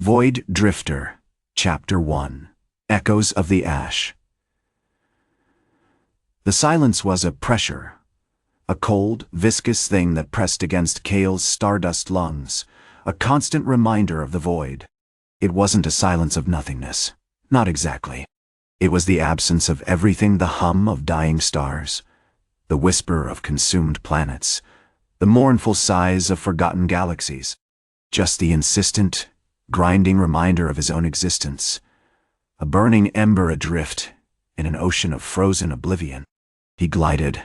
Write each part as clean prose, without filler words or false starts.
Void Drifter, Chapter 1. Echoes of the Ash. The silence was a pressure, a cold, viscous thing that pressed against Kael's stardust lungs, a constant reminder of the void. It wasn't a silence of nothingness. Not exactly. It was the absence of everything, the hum of dying stars, the whisper of consumed planets, the mournful sighs of forgotten galaxies. Just the insistent, grinding reminder of his own existence. A burning ember adrift in an ocean of frozen oblivion. He glided,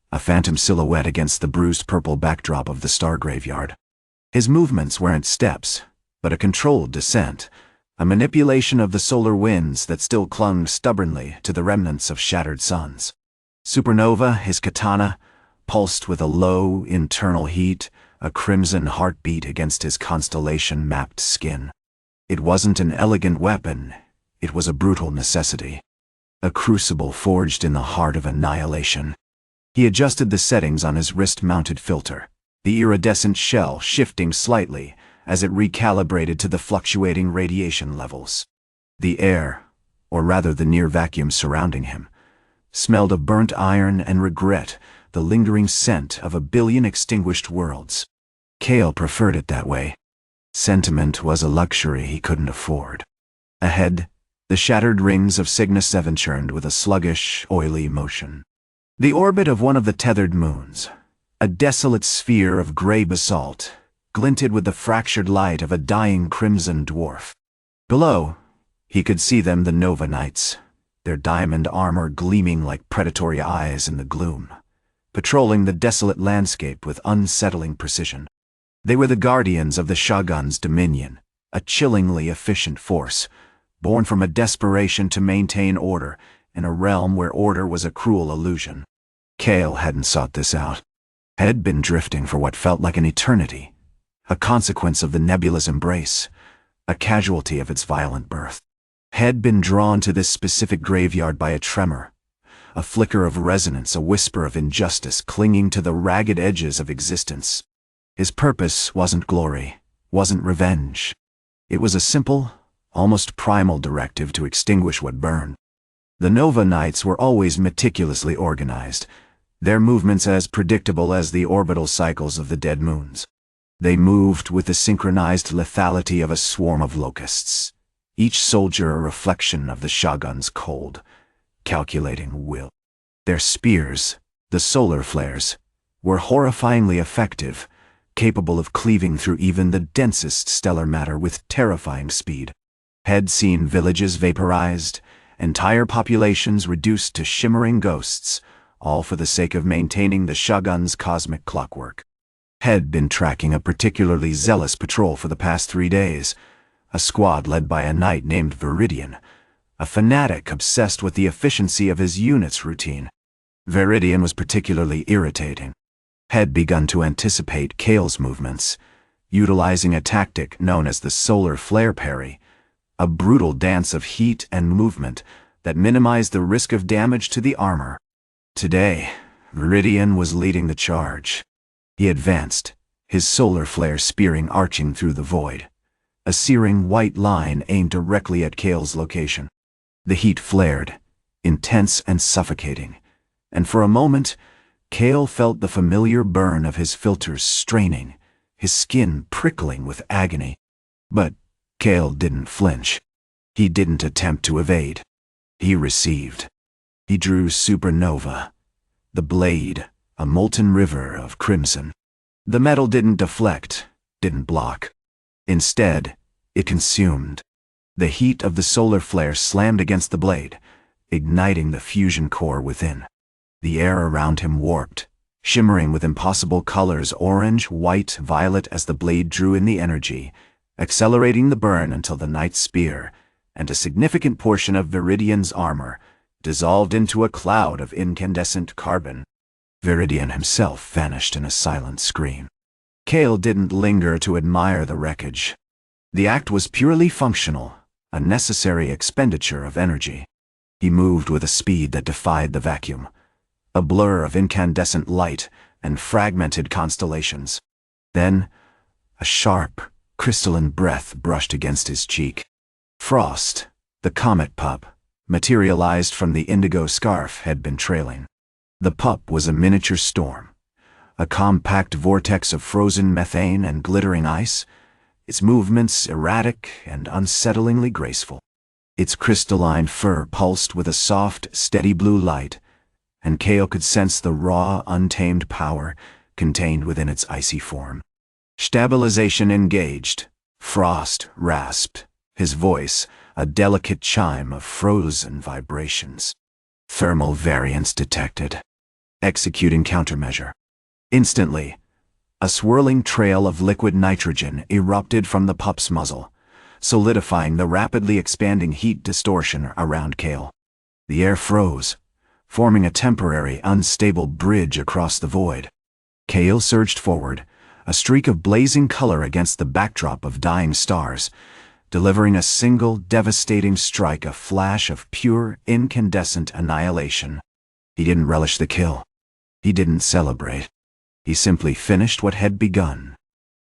a phantom silhouette against the bruised purple backdrop of the star graveyard. His movements weren't steps, but a controlled descent, a manipulation of the solar winds that still clung stubbornly to the remnants of shattered suns. Supernova, his katana, pulsed with a low, internal heat, a crimson heartbeat against his constellation-mapped skin. It wasn't an elegant weapon, it was a brutal necessity. A crucible forged in the heart of annihilation. He adjusted the settings on his wrist-mounted filter, the iridescent shell shifting slightly as it recalibrated to the fluctuating radiation levels. The air, or rather the near vacuum surrounding him, smelled of burnt iron and regret, the lingering scent of a billion extinguished worlds. Kael preferred it that way. Sentiment was a luxury he couldn't afford. Ahead, the shattered rings of Cygnus 7 churned with a sluggish, oily motion. The orbit of one of the tethered moons, a desolate sphere of gray basalt, glinted with the fractured light of a dying crimson dwarf. Below, he could see them, the Nova Knights, their diamond armor gleaming like predatory eyes in the gloom, patrolling the desolate landscape with unsettling precision. They were the guardians of the Shogun's dominion, a chillingly efficient force, born from a desperation to maintain order in a realm where order was a cruel illusion. Kael hadn't sought this out. Had been drifting for what felt like an eternity, a consequence of the nebula's embrace, a casualty of its violent birth. Had been drawn to this specific graveyard by a tremor, a flicker of resonance, a whisper of injustice clinging to the ragged edges of existence. His purpose wasn't glory, wasn't revenge. It was a simple, almost primal directive to extinguish what burned. The Nova Knights were always meticulously organized, their movements as predictable as the orbital cycles of the dead moons. They moved with the synchronized lethality of a swarm of locusts, each soldier a reflection of the Shogun's cold, calculating will. Their spears, the solar flares, were horrifyingly effective, capable of cleaving through even the densest stellar matter with terrifying speed. Had seen villages vaporized, entire populations reduced to shimmering ghosts, all for the sake of maintaining the Shogun's cosmic clockwork. Had been tracking a particularly zealous patrol for the past 3 days, a squad led by a knight named Viridian, a fanatic obsessed with the efficiency of his unit's routine. Viridian was particularly irritating. Had begun to anticipate Kael's movements, utilizing a tactic known as the solar flare parry, a brutal dance of heat and movement that minimized the risk of damage to the armor. Today, Viridian was leading the charge. He advanced, his solar flare spearing arching through the void, a searing white line aimed directly at Kael's location. The heat flared, intense and suffocating, and for a moment, Kael felt the familiar burn of his filters straining, his skin prickling with agony. But Kael didn't flinch. He didn't attempt to evade. He received. He drew Supernova, the blade, a molten river of crimson. The metal didn't deflect, didn't block. Instead, it consumed. The heat of the solar flare slammed against the blade, igniting the fusion core within. The air around him warped, shimmering with impossible colors, orange, white, violet, as the blade drew in the energy, accelerating the burn until the knight's spear, and a significant portion of Viridian's armor, dissolved into a cloud of incandescent carbon. Viridian himself vanished in a silent scream. Kael didn't linger to admire the wreckage. The act was purely functional, a necessary expenditure of energy. He moved with a speed that defied the vacuum, a blur of incandescent light and fragmented constellations. Then, a sharp, crystalline breath brushed against his cheek. Frost, the comet pup, materialized from the indigo scarf had been trailing. The pup was a miniature storm, a compact vortex of frozen methane and glittering ice, its movements erratic and unsettlingly graceful. Its crystalline fur pulsed with a soft, steady blue light, and Kael could sense the raw, untamed power contained within its icy form. Stabilization engaged. Frost rasped, his voice a delicate chime of frozen vibrations. Thermal variance detected. Executing countermeasure. Instantly, a swirling trail of liquid nitrogen erupted from the pup's muzzle, solidifying the rapidly expanding heat distortion around Kael. The air froze, forming a temporary, unstable bridge across the void. Kael surged forward, a streak of blazing color against the backdrop of dying stars, delivering a single devastating strike, a flash of pure, incandescent annihilation. He didn't relish the kill. He didn't celebrate. He simply finished what had begun.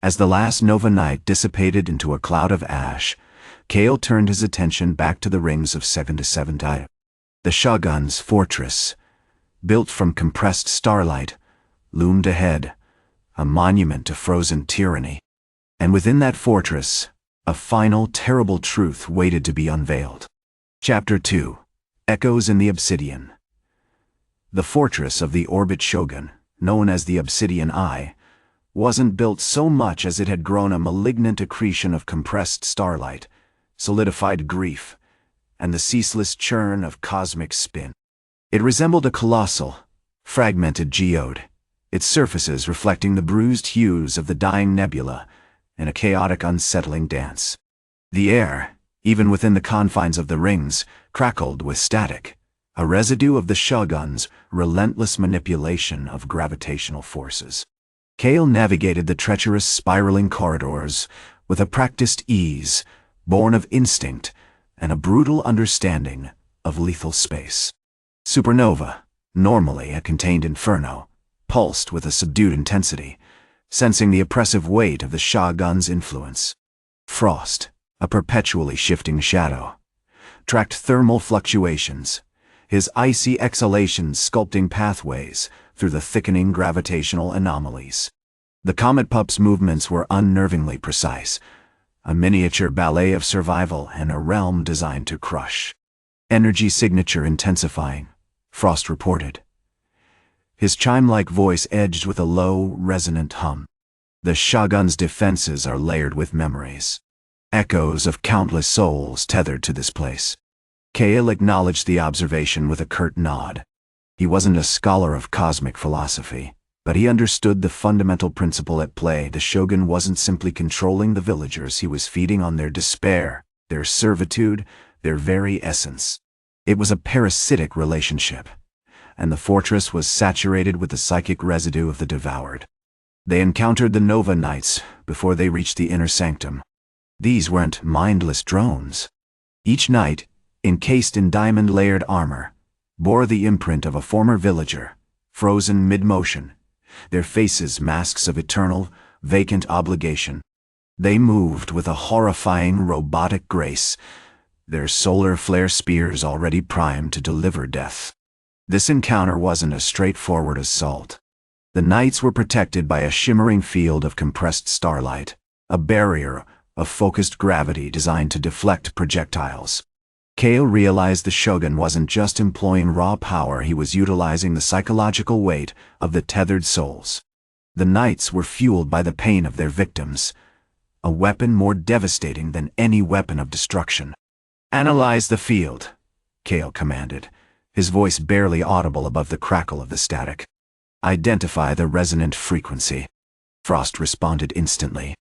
As the last nova night dissipated into a cloud of ash, Kael turned his attention back to the rings of 7-7 Dying. The Shogun's fortress, built from compressed starlight, loomed ahead, a monument to frozen tyranny. And within that fortress, a final, terrible truth waited to be unveiled. Chapter 2. Echoes in the Obsidian. The fortress of the Orbit-Shogun, known as the Obsidian Eye, wasn't built so much as it had grown a malignant accretion of compressed starlight, solidified grief, and the ceaseless churn of cosmic spin. It resembled a colossal, fragmented geode, its surfaces reflecting the bruised hues of the Dying Nebula in a chaotic, unsettling dance. The air, even within the confines of the rings, crackled with static, a residue of the Shogun's relentless manipulation of gravitational forces. Kael navigated the treacherous spiraling corridors with a practiced ease, born of instinct and a brutal understanding of lethal space. Supernova, normally a contained inferno, pulsed with a subdued intensity, sensing the oppressive weight of the Shogun's influence. Frost, a perpetually shifting shadow, tracked thermal fluctuations, his icy exhalations sculpting pathways through the thickening gravitational anomalies. The comet pup's movements were unnervingly precise, a miniature ballet of survival in a realm designed to crush. Energy signature intensifying, Frost reported. His chime-like voice edged with a low, resonant hum. The Shogun's defenses are layered with memories, echoes of countless souls tethered to this place. Kael acknowledged the observation with a curt nod. He wasn't a scholar of cosmic philosophy, but he understood the fundamental principle at play. The Shogun wasn't simply controlling the villagers, he was feeding on their despair, their servitude, their very essence. It was a parasitic relationship, and the fortress was saturated with the psychic residue of the devoured. They encountered the Nova Knights before they reached the inner sanctum. These weren't mindless drones. Each knight, encased in diamond-layered armor, bore the imprint of a former villager, frozen mid-motion, their faces masks of eternal, vacant obligation. They moved with a horrifying robotic grace, their solar flare spears already primed to deliver death. This encounter wasn't a straightforward assault. The knights were protected by a shimmering field of compressed starlight, a barrier of focused gravity designed to deflect projectiles. Kael realized the Shogun wasn't just employing raw power, he was utilizing the psychological weight of the tethered souls. The knights were fueled by the pain of their victims, a weapon more devastating than any weapon of destruction. "Analyze the field," Kael commanded, his voice barely audible above the crackle of the static. "Identify the resonant frequency." Frost responded instantly.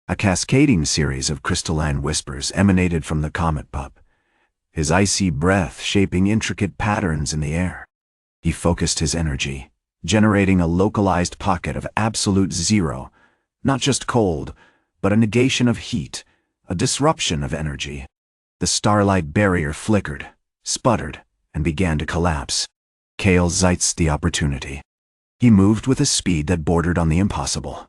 A cascading series of crystalline whispers emanated from the comet pup, his icy breath shaping intricate patterns in the air. He focused his energy, generating a localized pocket of absolute zero, not just cold, but a negation of heat, a disruption of energy. The starlight barrier flickered, sputtered, and began to collapse. Kael seized the opportunity. He moved with a speed that bordered on the impossible.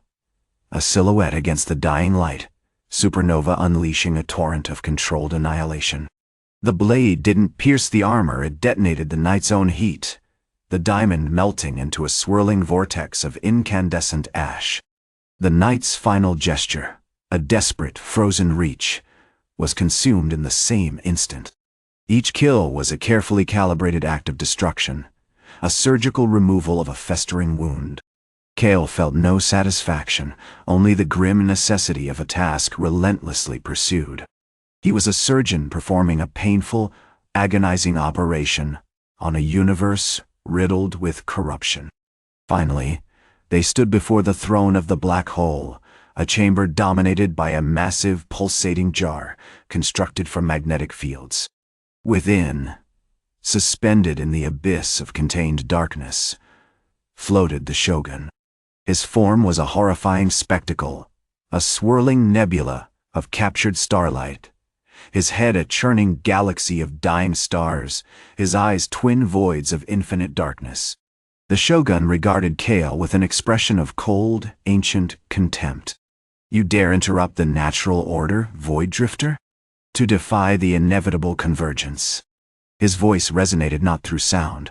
A silhouette against the dying light, Supernova unleashing a torrent of controlled annihilation. The blade didn't pierce the armor, it detonated the night's own heat, the diamond melting into a swirling vortex of incandescent ash. The knight's final gesture, a desperate, frozen reach, was consumed in the same instant. Each kill was a carefully calibrated act of destruction, a surgical removal of a festering wound. Kael felt no satisfaction, only the grim necessity of a task relentlessly pursued. He was a surgeon performing a painful, agonizing operation on a universe riddled with corruption. Finally, they stood before the throne of the black hole, a chamber dominated by a massive, pulsating jar constructed from magnetic fields. Within, suspended in the abyss of contained darkness, floated the Shogun. His form was a horrifying spectacle, a swirling nebula of captured starlight. His head a churning galaxy of dying stars, his eyes twin voids of infinite darkness. The Shogun regarded Kael with an expression of cold, ancient contempt. You dare interrupt the natural order, void drifter? To defy the inevitable convergence. His voice resonated not through sound,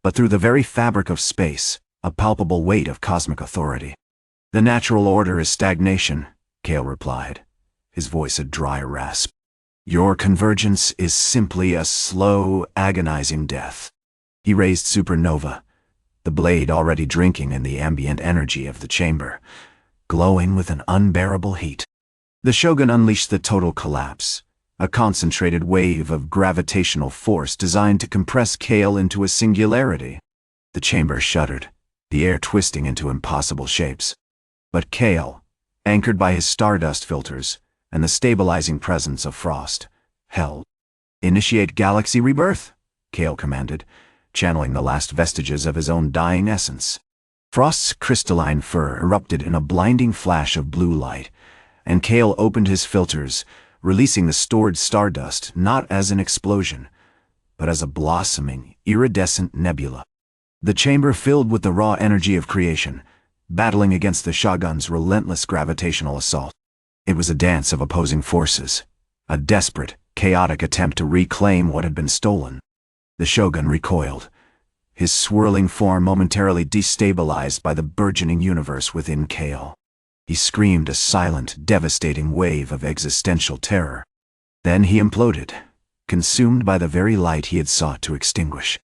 but through the very fabric of space, a palpable weight of cosmic authority. The natural order is stagnation, Kael replied, his voice a dry rasp. Your convergence is simply a slow, agonizing death. He raised Supernova, the blade already drinking in the ambient energy of the chamber, glowing with an unbearable heat. The Shogun unleashed the total collapse, a concentrated wave of gravitational force designed to compress Kael into a singularity. The chamber shuddered, the air twisting into impossible shapes. But Kael, anchored by his stardust filters and the stabilizing presence of frost, held. Initiate galaxy rebirth, Kael commanded, channeling the last vestiges of his own dying essence. Frost's crystalline fur erupted in a blinding flash of blue light, and Kael opened his filters, releasing the stored stardust not as an explosion, but as a blossoming, iridescent nebula. The chamber filled with the raw energy of creation, battling against the Shogun's relentless gravitational assault. It was a dance of opposing forces, a desperate, chaotic attempt to reclaim what had been stolen. The Shogun recoiled, his swirling form momentarily destabilized by the burgeoning universe within Kael. He screamed a silent, devastating wave of existential terror. Then he imploded, consumed by the very light he had sought to extinguish.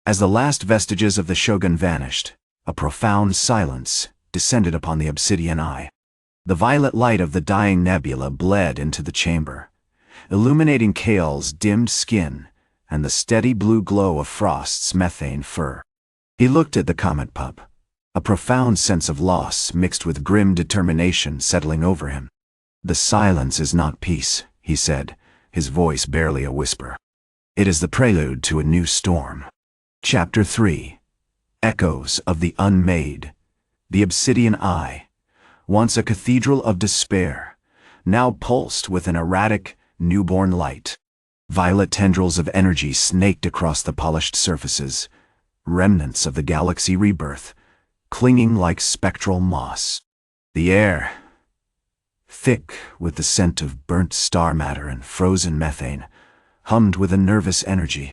As the last vestiges of the Shogun vanished, a profound silence descended upon the obsidian eye. The violet light of the Dying Nebula bled into the chamber, illuminating Kael's dimmed skin and the steady blue glow of Frost's methane fur. He looked at the comet pup, a profound sense of loss mixed with grim determination settling over him. The silence is not peace, he said, his voice barely a whisper. It is the prelude to a new storm. Chapter 3. Echoes of the Unmade. The Obsidian Eye, once a cathedral of despair, now pulsed with an erratic, newborn light. Violet tendrils of energy snaked across the polished surfaces, remnants of the galaxy rebirth, clinging like spectral moss. The air, thick with the scent of burnt star matter and frozen methane, hummed with a nervous energy.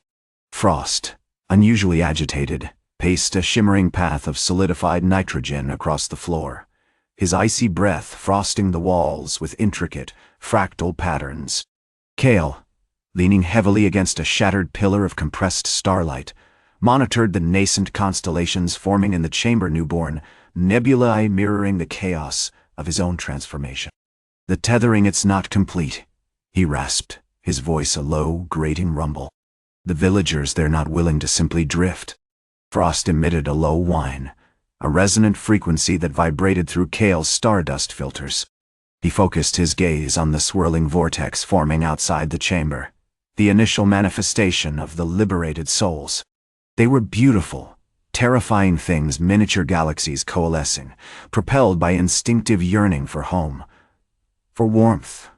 Frost, unusually agitated, paced a shimmering path of solidified nitrogen across the floor, his icy breath frosting the walls with intricate, fractal patterns. Kael, leaning heavily against a shattered pillar of compressed starlight, monitored the nascent constellations forming in the chamber newborn, nebulae mirroring the chaos of his own transformation. The tethering it's not complete, he rasped, his voice a low, grating rumble. The villagers they're not willing to simply drift. Frost emitted a low whine, a resonant frequency that vibrated through Kael's stardust filters. He focused his gaze on the swirling vortex forming outside the chamber, the initial manifestation of the liberated souls. They were beautiful, terrifying things, miniature galaxies coalescing, propelled by instinctive yearning for home, for warmth,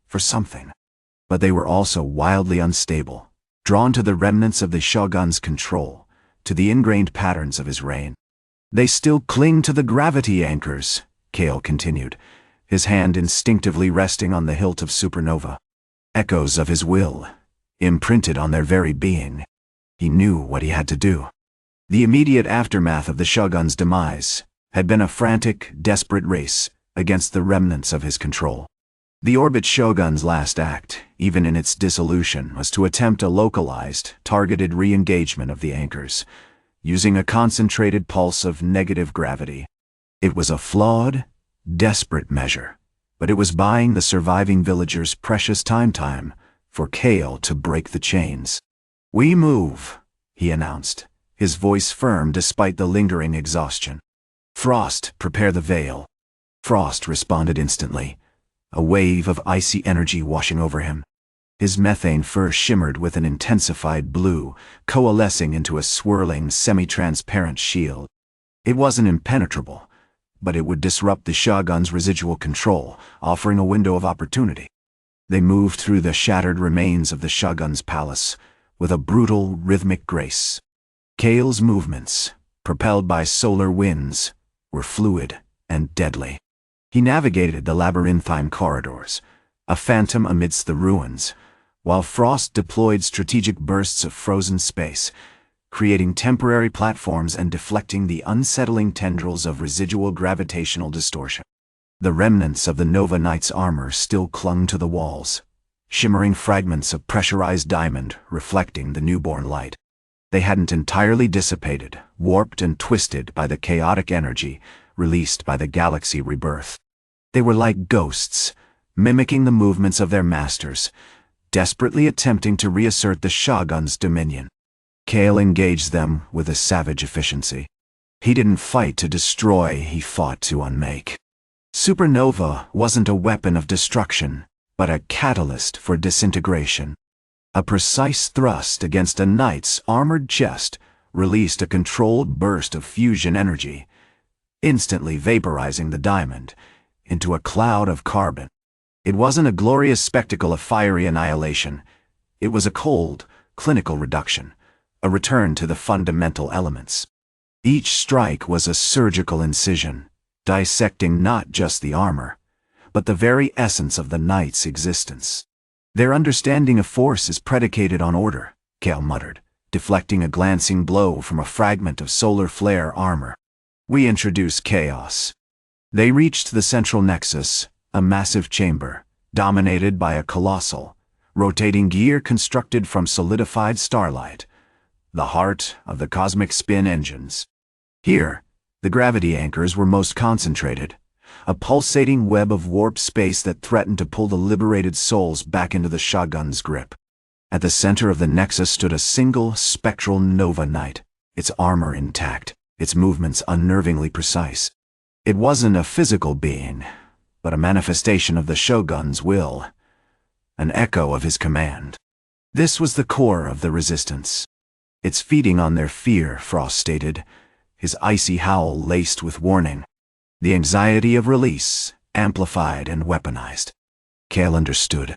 for something. But they were also wildly unstable, drawn to the remnants of the Shogun's control, to the ingrained patterns of his reign. They still cling to the gravity anchors, Kael continued, his hand instinctively resting on the hilt of Supernova. Echoes of his will, imprinted on their very being. He knew what he had to do. The immediate aftermath of the Shogun's demise had been a frantic, desperate race against the remnants of his control. The Orbit-Shogun's last act, even in its dissolution, was to attempt a localized, targeted re-engagement of the anchors, using a concentrated pulse of negative gravity. It was a flawed, desperate measure, but it was buying the surviving villagers precious time for Kael to break the chains. "We move," he announced, his voice firm despite the lingering exhaustion. "Frost, prepare the veil." Frost responded instantly, a wave of icy energy washing over him. His methane fur shimmered with an intensified blue, coalescing into a swirling, semi-transparent shield. It wasn't impenetrable, but it would disrupt the Shogun's residual control, offering a window of opportunity. They moved through the shattered remains of the Shogun's palace with a brutal, rhythmic grace. Kael's movements, propelled by solar winds, were fluid and deadly. He navigated the labyrinthine corridors, a phantom amidst the ruins, while Frost deployed strategic bursts of frozen space, creating temporary platforms and deflecting the unsettling tendrils of residual gravitational distortion. The remnants of the Nova Knight's armor still clung to the walls, shimmering fragments of pressurized diamond reflecting the newborn light. They hadn't entirely dissipated, warped and twisted by the chaotic energy released by the galaxy rebirth. They were like ghosts, mimicking the movements of their masters, desperately attempting to reassert the Shogun's dominion. Kael engaged them with a savage efficiency. He didn't fight to destroy, he fought to unmake. Supernova wasn't a weapon of destruction, but a catalyst for disintegration. A precise thrust against a knight's armored chest released a controlled burst of fusion energy, instantly vaporizing the diamond into a cloud of carbon. It wasn't a glorious spectacle of fiery annihilation. It was a cold, clinical reduction, a return to the fundamental elements. Each strike was a surgical incision, dissecting not just the armor, but the very essence of the knight's existence. "Their understanding of force is predicated on order," Kael muttered, deflecting a glancing blow from a fragment of solar flare armor. "We introduce chaos." They reached the central nexus, a massive chamber, dominated by a colossal, rotating gear constructed from solidified starlight, the heart of the cosmic spin engines. Here, the gravity anchors were most concentrated, a pulsating web of warped space that threatened to pull the liberated souls back into the Shogun's grip. At the center of the nexus stood a single, spectral Nova Knight, its armor intact, its movements unnervingly precise. It wasn't a physical being, but a manifestation of the Shogun's will, an echo of his command. This was the core of the resistance. "It's feeding on their fear," Frost stated, his icy howl laced with warning. The anxiety of release, amplified and weaponized. Kael understood.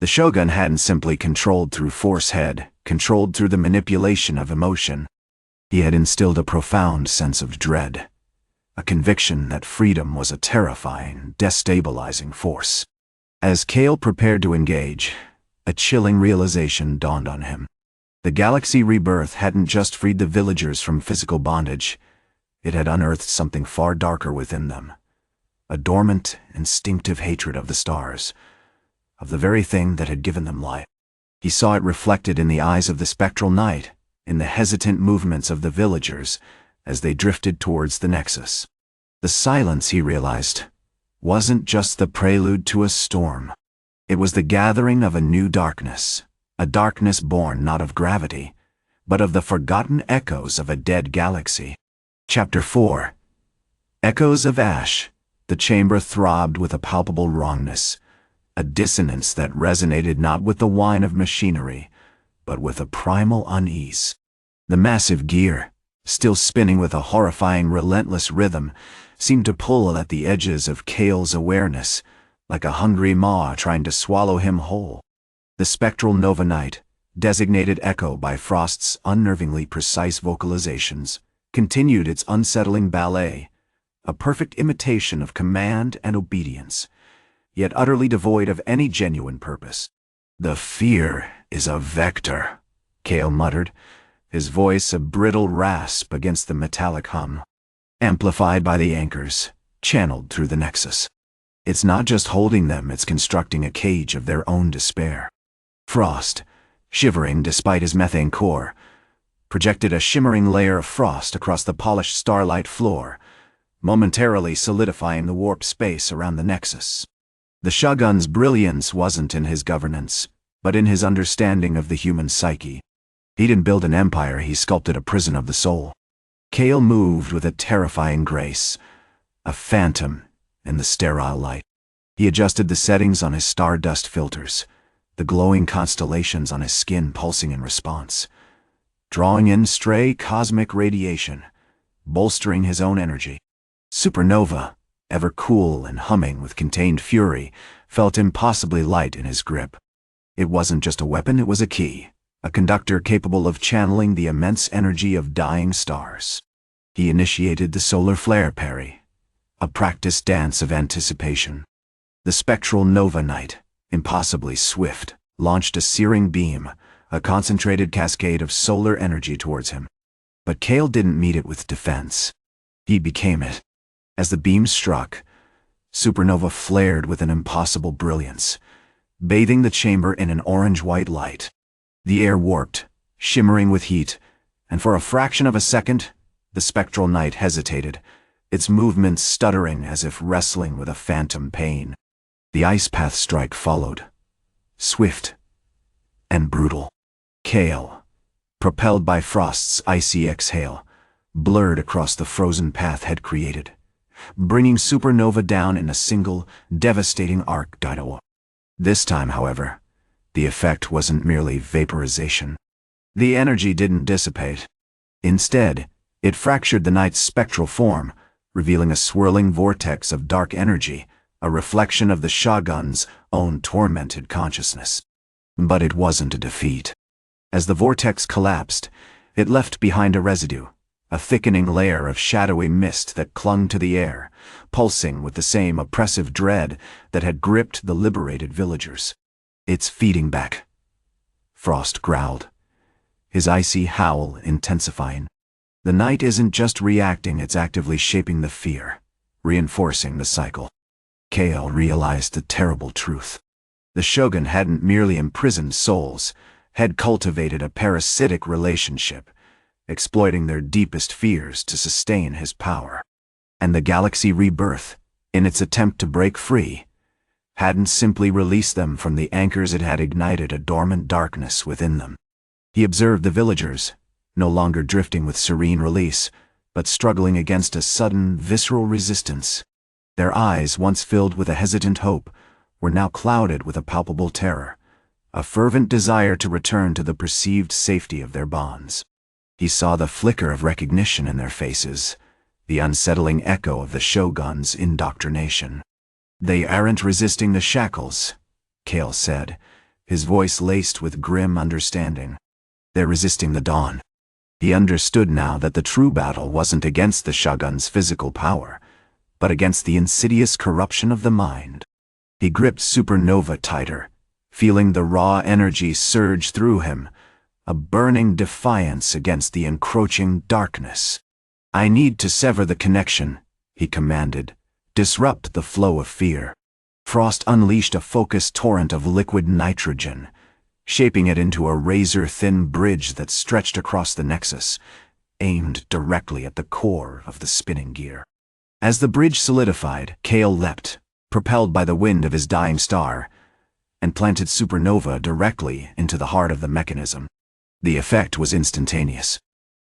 The Shogun hadn't simply controlled through force head, controlled through the manipulation of emotion. He had instilled a profound sense of dread, a conviction that freedom was a terrifying, destabilizing force. As Kael prepared to engage, a chilling realization dawned on him. The galaxy rebirth hadn't just freed the villagers from physical bondage, it had unearthed something far darker within them. A dormant, instinctive hatred of the stars, of the very thing that had given them life. He saw it reflected in the eyes of the spectral knight, in the hesitant movements of the villagers as they drifted towards the nexus. The silence, he realized, wasn't just the prelude to a storm. It was the gathering of a new darkness, a darkness born not of gravity, but of the forgotten echoes of a dead galaxy. Chapter 4. Echoes of Ash. The chamber throbbed with a palpable wrongness, a dissonance that resonated not with the whine of machinery, but with a primal unease. The massive gear, still spinning with a horrifying, relentless rhythm, seemed to pull at the edges of Kael's awareness, like a hungry maw trying to swallow him whole. The spectral Nova Knight, designated Echo by Frost's unnervingly precise vocalizations, continued its unsettling ballet, a perfect imitation of command and obedience, yet utterly devoid of any genuine purpose. "The fear is a vector," Kael muttered, his voice a brittle rasp against the metallic hum, amplified by the anchors, channeled through the nexus. "It's not just holding them, it's constructing a cage of their own despair." Frost, shivering despite his methane core, projected a shimmering layer of frost across the polished starlight floor, momentarily solidifying the warp space around the nexus. The Shogun's brilliance wasn't in his governance, but in his understanding of the human psyche. He didn't build an empire, he sculpted a prison of the soul. Kael moved with a terrifying grace, a phantom in the sterile light. He adjusted the settings on his stardust filters, the glowing constellations on his skin pulsing in response, drawing in stray cosmic radiation, bolstering his own energy. Supernova, ever cool and humming with contained fury, felt impossibly light in his grip. It wasn't just a weapon, it was a key, a conductor capable of channeling the immense energy of dying stars. He initiated the solar flare parry, a practiced dance of anticipation. The spectral nova knight, impossibly swift, launched a searing beam, a concentrated cascade of solar energy towards him. But Kael didn't meet it with defense. He became it. As the beam struck, Supernova flared with an impossible brilliance, bathing the chamber in an orange-white light. The air warped, shimmering with heat, and for a fraction of a second, the spectral knight hesitated, its movements stuttering as if wrestling with a phantom pain. The ice path strike followed, swift and brutal. Kael, propelled by Frost's icy exhale, blurred across the frozen path had created, bringing Supernova down in a single, devastating arc. This time, however, the effect wasn't merely vaporization. The energy didn't dissipate. Instead, it fractured the knight's spectral form, revealing a swirling vortex of dark energy, a reflection of the Shogun's own tormented consciousness. But it wasn't a defeat. As the vortex collapsed, it left behind a residue, a thickening layer of shadowy mist that clung to the air, pulsing with the same oppressive dread that had gripped the liberated villagers. "It's feeding back," Frost growled, his icy howl intensifying. "The night isn't just reacting, it's actively shaping the fear, reinforcing the cycle." Kael realized the terrible truth. The Shogun hadn't merely imprisoned souls, had cultivated a parasitic relationship, exploiting their deepest fears to sustain his power. And the Galaxy Rebirth, in its attempt to break free, hadn't simply released them from the anchors, it had ignited a dormant darkness within them. He observed the villagers, no longer drifting with serene release, but struggling against a sudden, visceral resistance. Their eyes, once filled with a hesitant hope, were now clouded with a palpable terror, a fervent desire to return to the perceived safety of their bonds. He saw the flicker of recognition in their faces, the unsettling echo of the Shogun's indoctrination. "They aren't resisting the shackles," Kael said, his voice laced with grim understanding. "They're resisting the dawn." He understood now that the true battle wasn't against the Shogun's physical power, but against the insidious corruption of the mind. He gripped Supernova tighter, feeling the raw energy surge through him, a burning defiance against the encroaching darkness. "I need to sever the connection," he commanded, "disrupt the flow of fear." Frost unleashed a focused torrent of liquid nitrogen, shaping it into a razor-thin bridge that stretched across the nexus, aimed directly at the core of the spinning gear. As the bridge solidified, Kael leapt, propelled by the wind of his dying star, and planted Supernova directly into the heart of the mechanism. The effect was instantaneous.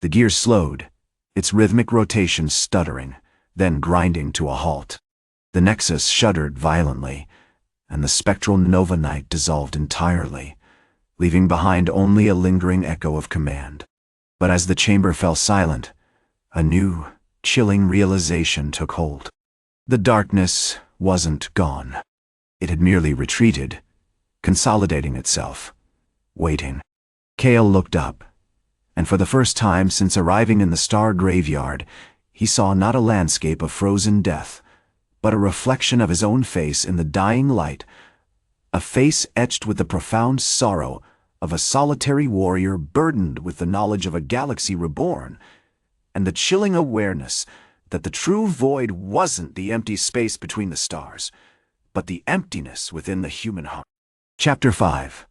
The gear slowed, its rhythmic rotation stuttering, then grinding to a halt. The nexus shuddered violently, and the spectral Nova Knight dissolved entirely, leaving behind only a lingering echo of command. But as the chamber fell silent, a new, chilling realization took hold. The darkness wasn't gone. It had merely retreated, consolidating itself, waiting. Kael looked up, and for the first time since arriving in the star graveyard, he saw not a landscape of frozen death, but a reflection of his own face in the dying light, a face etched with the profound sorrow of a solitary warrior burdened with the knowledge of a galaxy reborn, and the chilling awareness that the true void wasn't the empty space between the stars, but the emptiness within the human heart. Chapter 5.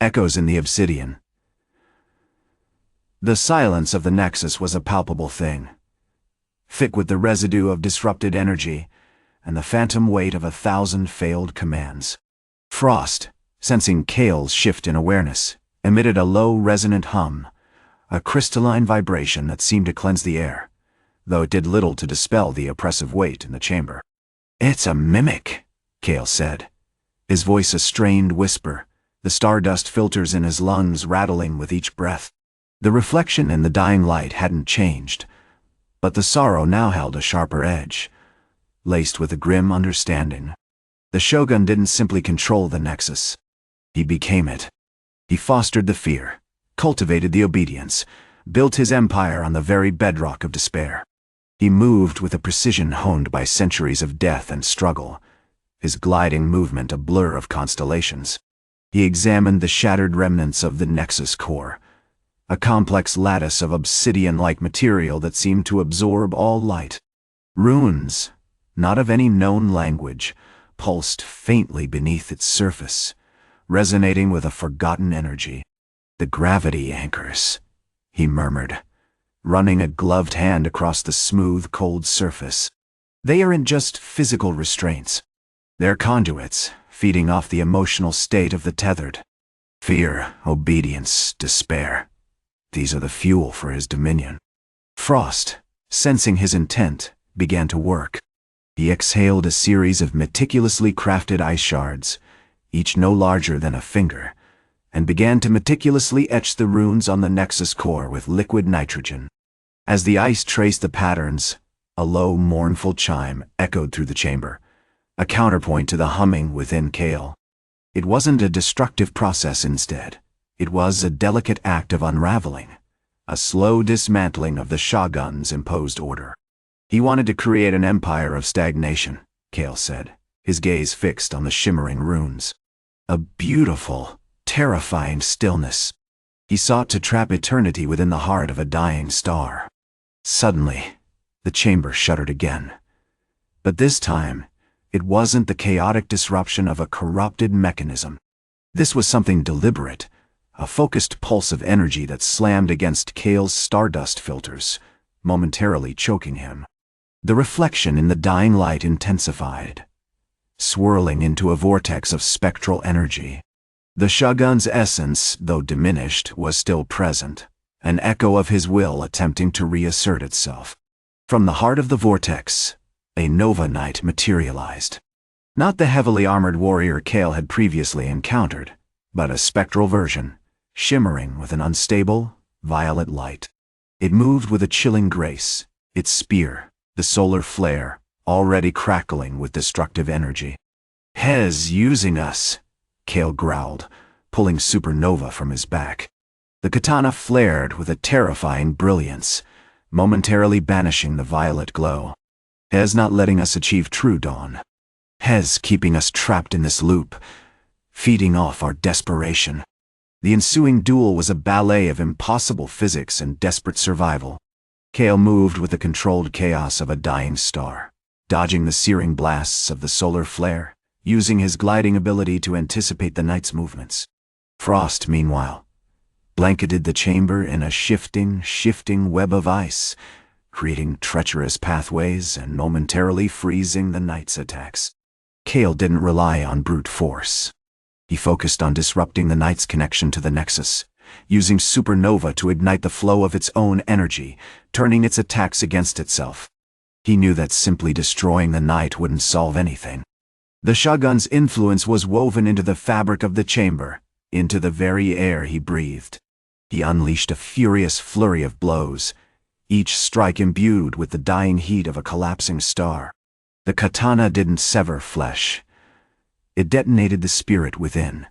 Echoes in the Obsidian. The silence of the Nexus was a palpable thing, thick with the residue of disrupted energy and the phantom weight of 1,000 failed commands. Frost, sensing Kael's shift in awareness, emitted a low, resonant hum, a crystalline vibration that seemed to cleanse the air, though it did little to dispel the oppressive weight in the chamber. "It's a mimic," Kael said, his voice a strained whisper, the stardust filters in his lungs rattling with each breath. The reflection in the dying light hadn't changed, but the sorrow now held a sharper edge, laced with a grim understanding. The Shogun didn't simply control the Nexus. He became it. He fostered the fear, cultivated the obedience, built his empire on the very bedrock of despair. He moved with a precision honed by centuries of death and struggle, his gliding movement a blur of constellations. He examined the shattered remnants of the Nexus core, a complex lattice of obsidian-like material that seemed to absorb all light. Runes, not of any known language, pulsed faintly beneath its surface, resonating with a forgotten energy. "The gravity anchors," he murmured, running a gloved hand across the smooth, cold surface. "They aren't just physical restraints. They're conduits, feeding off the emotional state of the tethered. Fear, obedience, despair. These are the fuel for his dominion." Frost, sensing his intent, began to work. He exhaled a series of meticulously crafted ice shards, each no larger than a finger, and began to meticulously etch the runes on the Nexus core with liquid nitrogen. As the ice traced the patterns, a low, mournful chime echoed through the chamber, a counterpoint to the humming within Kael. It wasn't a destructive process instead. It was a delicate act of unraveling, a slow dismantling of the Shogun's imposed order. He wanted to create an empire of stagnation, Kael said, his gaze fixed on the shimmering runes. A beautiful, terrifying stillness. He sought to trap eternity within the heart of a dying star. Suddenly, the chamber shuddered again. But this time, it wasn't the chaotic disruption of a corrupted mechanism. This was something deliberate, a focused pulse of energy that slammed against Kael's stardust filters, momentarily choking him. The reflection in the dying light intensified, swirling into a vortex of spectral energy. The Shogun's essence, though diminished, was still present, an echo of his will attempting to reassert itself. From the heart of the vortex, a Nova Knight materialized. Not the heavily armored warrior Kael had previously encountered, but a spectral version, shimmering with an unstable, violet light. It moved with a chilling grace, its spear, the solar flare, already crackling with destructive energy. "Hez using us," Kael growled, pulling Supernova from his back. The katana flared with a terrifying brilliance, momentarily banishing the violet glow. Hez not letting us achieve true dawn. Hez keeping us trapped in this loop, feeding off our desperation. The ensuing duel was a ballet of impossible physics and desperate survival. Kael moved with the controlled chaos of a dying star, dodging the searing blasts of the solar flare, using his gliding ability to anticipate the night's movements. Frost, meanwhile, blanketed the chamber in a shifting web of ice, creating treacherous pathways and momentarily freezing the night's attacks. Kael didn't rely on brute force. He focused on disrupting the night's connection to the Nexus, using Supernova to ignite the flow of its own energy, turning its attacks against itself. He knew that simply destroying the night wouldn't solve anything. The Shogun's influence was woven into the fabric of the chamber, into the very air he breathed. He unleashed a furious flurry of blows, each strike imbued with the dying heat of a collapsing star. The katana didn't sever flesh. It detonated the spirit within,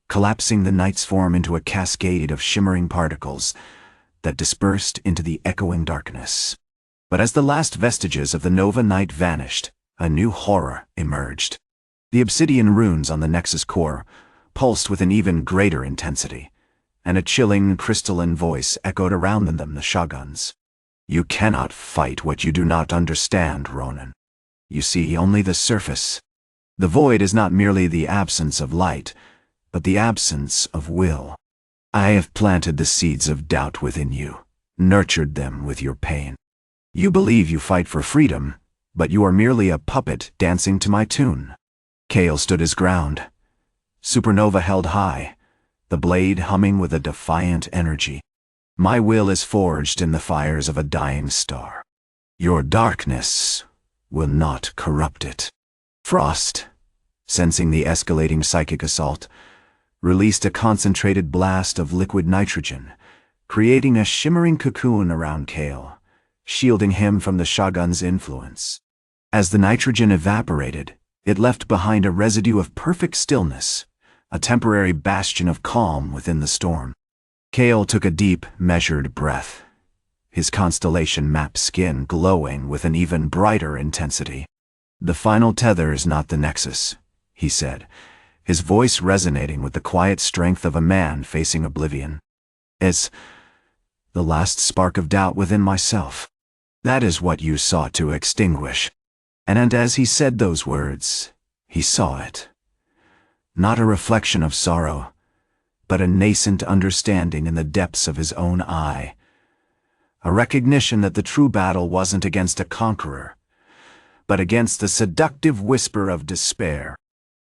collapsing the night's form into a cascade of shimmering particles that dispersed into the echoing darkness. But as the last vestiges of the Nova night vanished, a new horror emerged. The obsidian runes on the Nexus core pulsed with an even greater intensity, and a chilling, crystalline voice echoed around them, the Shoguns. You cannot fight what you do not understand, Ronin. You see only the surface. The void is not merely the absence of light, but the absence of will. I have planted the seeds of doubt within you, nurtured them with your pain. You believe you fight for freedom, but you are merely a puppet dancing to my tune. Kael stood his ground. Supernova held high, the blade humming with a defiant energy. My will is forged in the fires of a dying star. Your darkness will not corrupt it. Frost, sensing the escalating psychic assault, released a concentrated blast of liquid nitrogen, creating a shimmering cocoon around Kael, shielding him from the Shogun's influence. As the nitrogen evaporated, it left behind a residue of perfect stillness, a temporary bastion of calm within the storm. Kael took a deep, measured breath, his constellation-mapped skin glowing with an even brighter intensity. The final tether is not the Nexus, he said, his voice resonating with the quiet strength of a man facing oblivion. It's the last spark of doubt within myself. That is what you sought to extinguish. And as he said those words, he saw it. Not a reflection of sorrow, but a nascent understanding in the depths of his own eye. A recognition that the true battle wasn't against a conqueror, but against the seductive whisper of despair.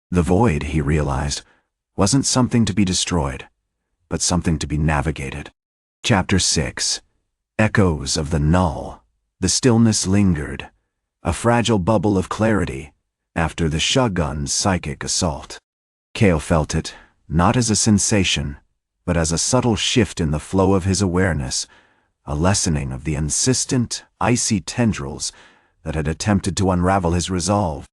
The void, he realized, wasn't something to be destroyed, but something to be navigated. Chapter 6. Echoes of the Null. The stillness lingered, a fragile bubble of clarity, after the Shogun's psychic assault. Kael felt it, not as a sensation, but as a subtle shift in the flow of his awareness, a lessening of the insistent, icy tendrils that had attempted to unravel his resolve.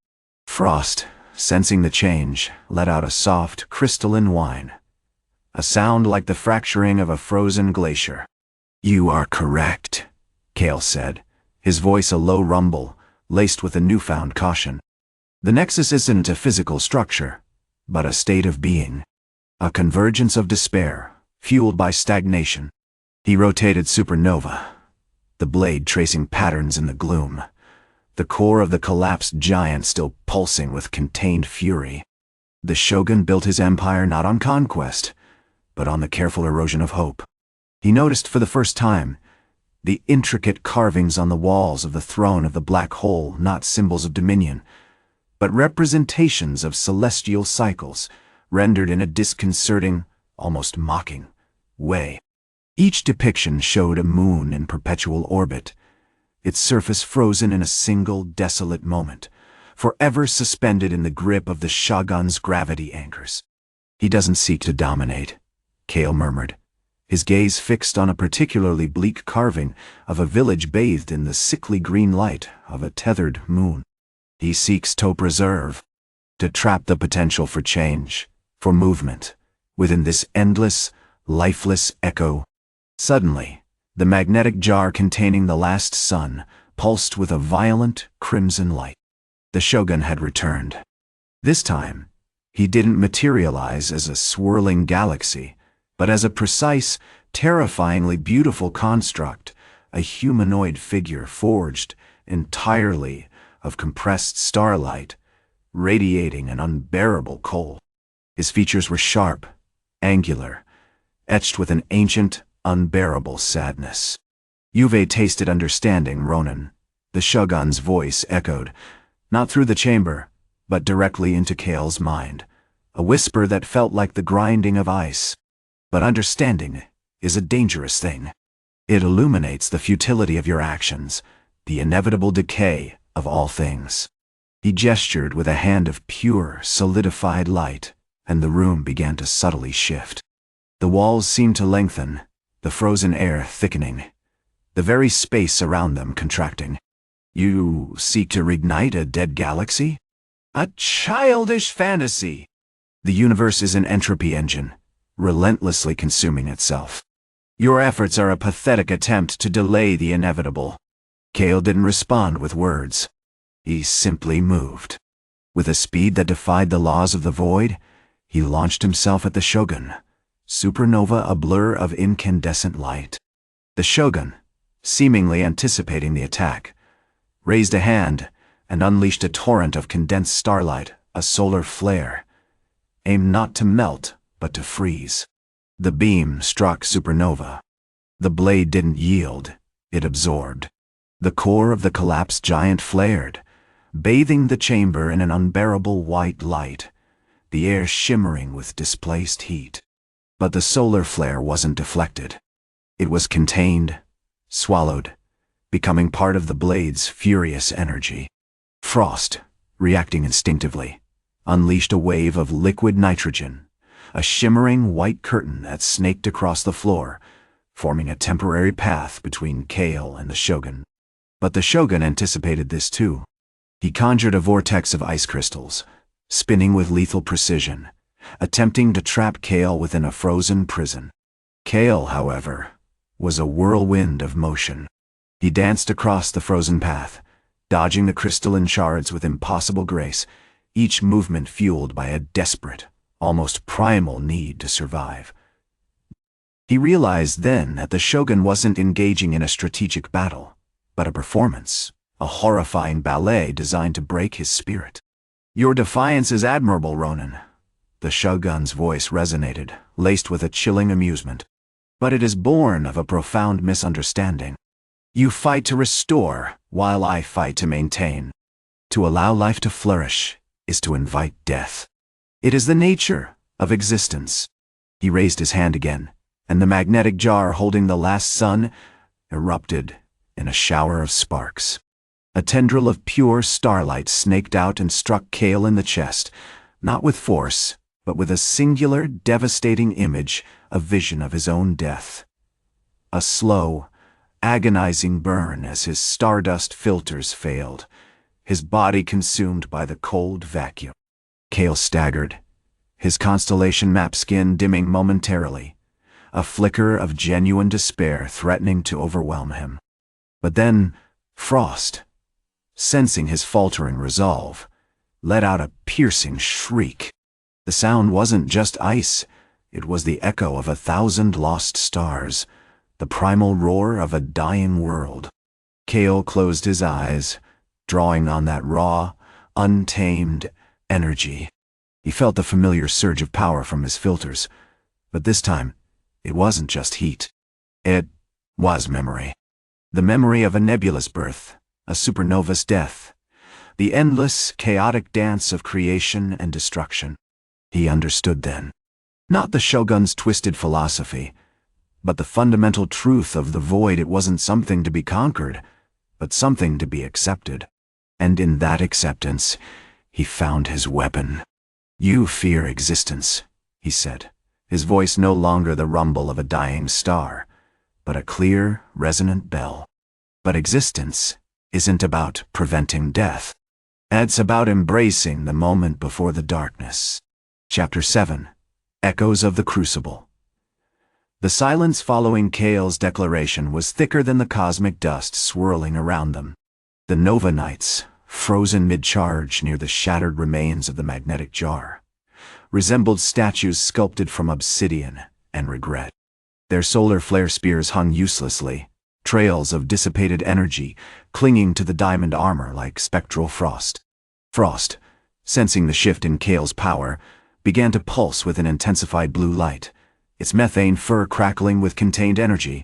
Frost, sensing the change, let out a soft, crystalline whine, a sound like the fracturing of a frozen glacier. You are correct, Kael said, his voice a low rumble, laced with a newfound caution. The Nexus isn't a physical structure, but a state of being, a convergence of despair, fueled by stagnation. He rotated Supernova, the blade tracing patterns in the gloom, the core of the collapsed giant still pulsing with contained fury. The Shogun built his empire not on conquest, but on the careful erosion of hope. He noticed for the first time the intricate carvings on the walls of the throne of the black hole, not symbols of dominion, but representations of celestial cycles, rendered in a disconcerting, almost mocking, way. Each depiction showed a moon in perpetual orbit, its surface frozen in a single desolate moment, forever suspended in the grip of the Shogun's gravity anchors. He doesn't seek to dominate, Kael murmured, his gaze fixed on a particularly bleak carving of a village bathed in the sickly green light of a tethered moon. He seeks to preserve, to trap the potential for change, for movement, within this endless, lifeless echo. Suddenly, the magnetic jar containing the last sun pulsed with a violent, crimson light. The Shogun had returned. This time, he didn't materialize as a swirling galaxy, but as a precise, terrifyingly beautiful construct, a humanoid figure forged entirely of compressed starlight, radiating an unbearable cold. His features were sharp, angular, etched with an ancient, unbearable sadness. You've tasted understanding, Ronin, the Shogun's voice echoed, not through the chamber, but directly into Kael's mind, a whisper that felt like the grinding of ice. But understanding is a dangerous thing. It illuminates the futility of your actions, the inevitable decay of all things. He gestured with a hand of pure, solidified light, and the room began to subtly shift. The walls seemed to lengthen, the frozen air thickening, the very space around them contracting. You seek to reignite a dead galaxy? A childish fantasy! The universe is an entropy engine, relentlessly consuming itself. Your efforts are a pathetic attempt to delay the inevitable. Kael didn't respond with words. He simply moved. With a speed that defied the laws of the void, he launched himself at the Shogun, Supernova a blur of incandescent light. The Shogun, seemingly anticipating the attack, raised a hand and unleashed a torrent of condensed starlight, a solar flare, aimed not to melt, but to freeze. The beam struck Supernova. The blade didn't yield, it absorbed. The core of the collapsed giant flared, bathing the chamber in an unbearable white light, the air shimmering with displaced heat. But the solar flare wasn't deflected. It was contained, swallowed, becoming part of the blade's furious energy. Frost, reacting instinctively, unleashed a wave of liquid nitrogen, a shimmering white curtain that snaked across the floor, forming a temporary path between Kael and the Shogun. But the Shogun anticipated this too. He conjured a vortex of ice crystals, spinning with lethal precision, attempting to trap Kael within a frozen prison. Kael, however, was a whirlwind of motion. He danced across the frozen path, dodging the crystalline shards with impossible grace, each movement fueled by a desperate, almost primal need to survive. He realized then that the Shogun wasn't engaging in a strategic battle, but a performance, a horrifying ballet designed to break his spirit. "Your defiance is admirable, Ronin." The Shogun's voice resonated, laced with a chilling amusement. "But it is born of a profound misunderstanding. You fight to restore, while I fight to maintain. To allow life to flourish is to invite death. It is the nature of existence." He raised his hand again, and the magnetic jar holding the last sun erupted in a shower of sparks. A tendril of pure starlight snaked out and struck Kael in the chest, not with force, but with a singular, devastating image, a vision of his own death. A slow, agonizing burn as his stardust filters failed, his body consumed by the cold vacuum. Kael staggered, his constellation map skin dimming momentarily, a flicker of genuine despair threatening to overwhelm him. But then, Frost, sensing his faltering resolve, let out a piercing shriek. The sound wasn't just ice, it was the echo of 1,000 lost stars, the primal roar of a dying world. Kael closed his eyes, drawing on that raw, untamed energy. He felt the familiar surge of power from his filters, but this time, it wasn't just heat. It was memory. The memory of a nebula's birth, a supernova's death, the endless, chaotic dance of creation and destruction. He understood then. Not the Shogun's twisted philosophy, but the fundamental truth of the void. It wasn't something to be conquered, but something to be accepted. And in that acceptance, he found his weapon. "You fear existence," he said, his voice no longer the rumble of a dying star, but a clear, resonant bell. "But existence isn't about preventing death. It's about embracing the moment before the darkness." Chapter 7. Echoes of the Crucible. The silence following Kael's declaration was thicker than the cosmic dust swirling around them. The Nova Knights, frozen mid-charge near the shattered remains of the magnetic jar, resembled statues sculpted from obsidian and regret. Their solar flare spears hung uselessly, trails of dissipated energy clinging to the diamond armor like spectral frost. Frost, sensing the shift in Kael's power, began to pulse with an intensified blue light, its methane fur crackling with contained energy.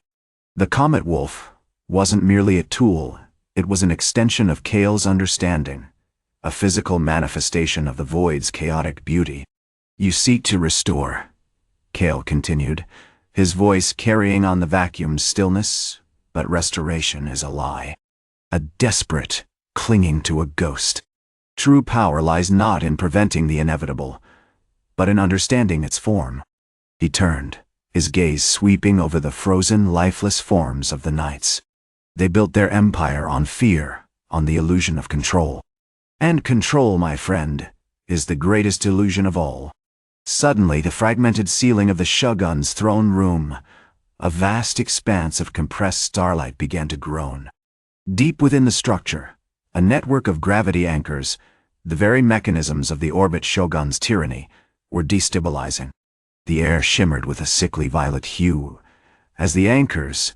The comet-wolf wasn't merely a tool, it was an extension of Kael's understanding, a physical manifestation of the void's chaotic beauty. "You seek to restore," Kael continued, his voice carrying on the vacuum's stillness, "but restoration is a lie. A desperate clinging to a ghost. True power lies not in preventing the inevitable, but in understanding its form." He turned, his gaze sweeping over the frozen, lifeless forms of the knights. They built their empire on fear, on the illusion of control. And control, my friend, is the greatest illusion of all. Suddenly, the fragmented ceiling of the Shogun's throne room, a vast expanse of compressed starlight, began to groan. Deep within the structure, a network of gravity anchors, the very mechanisms of the Orbit-Shogun's tyranny, were destabilizing. The air shimmered with a sickly violet hue, as the anchors,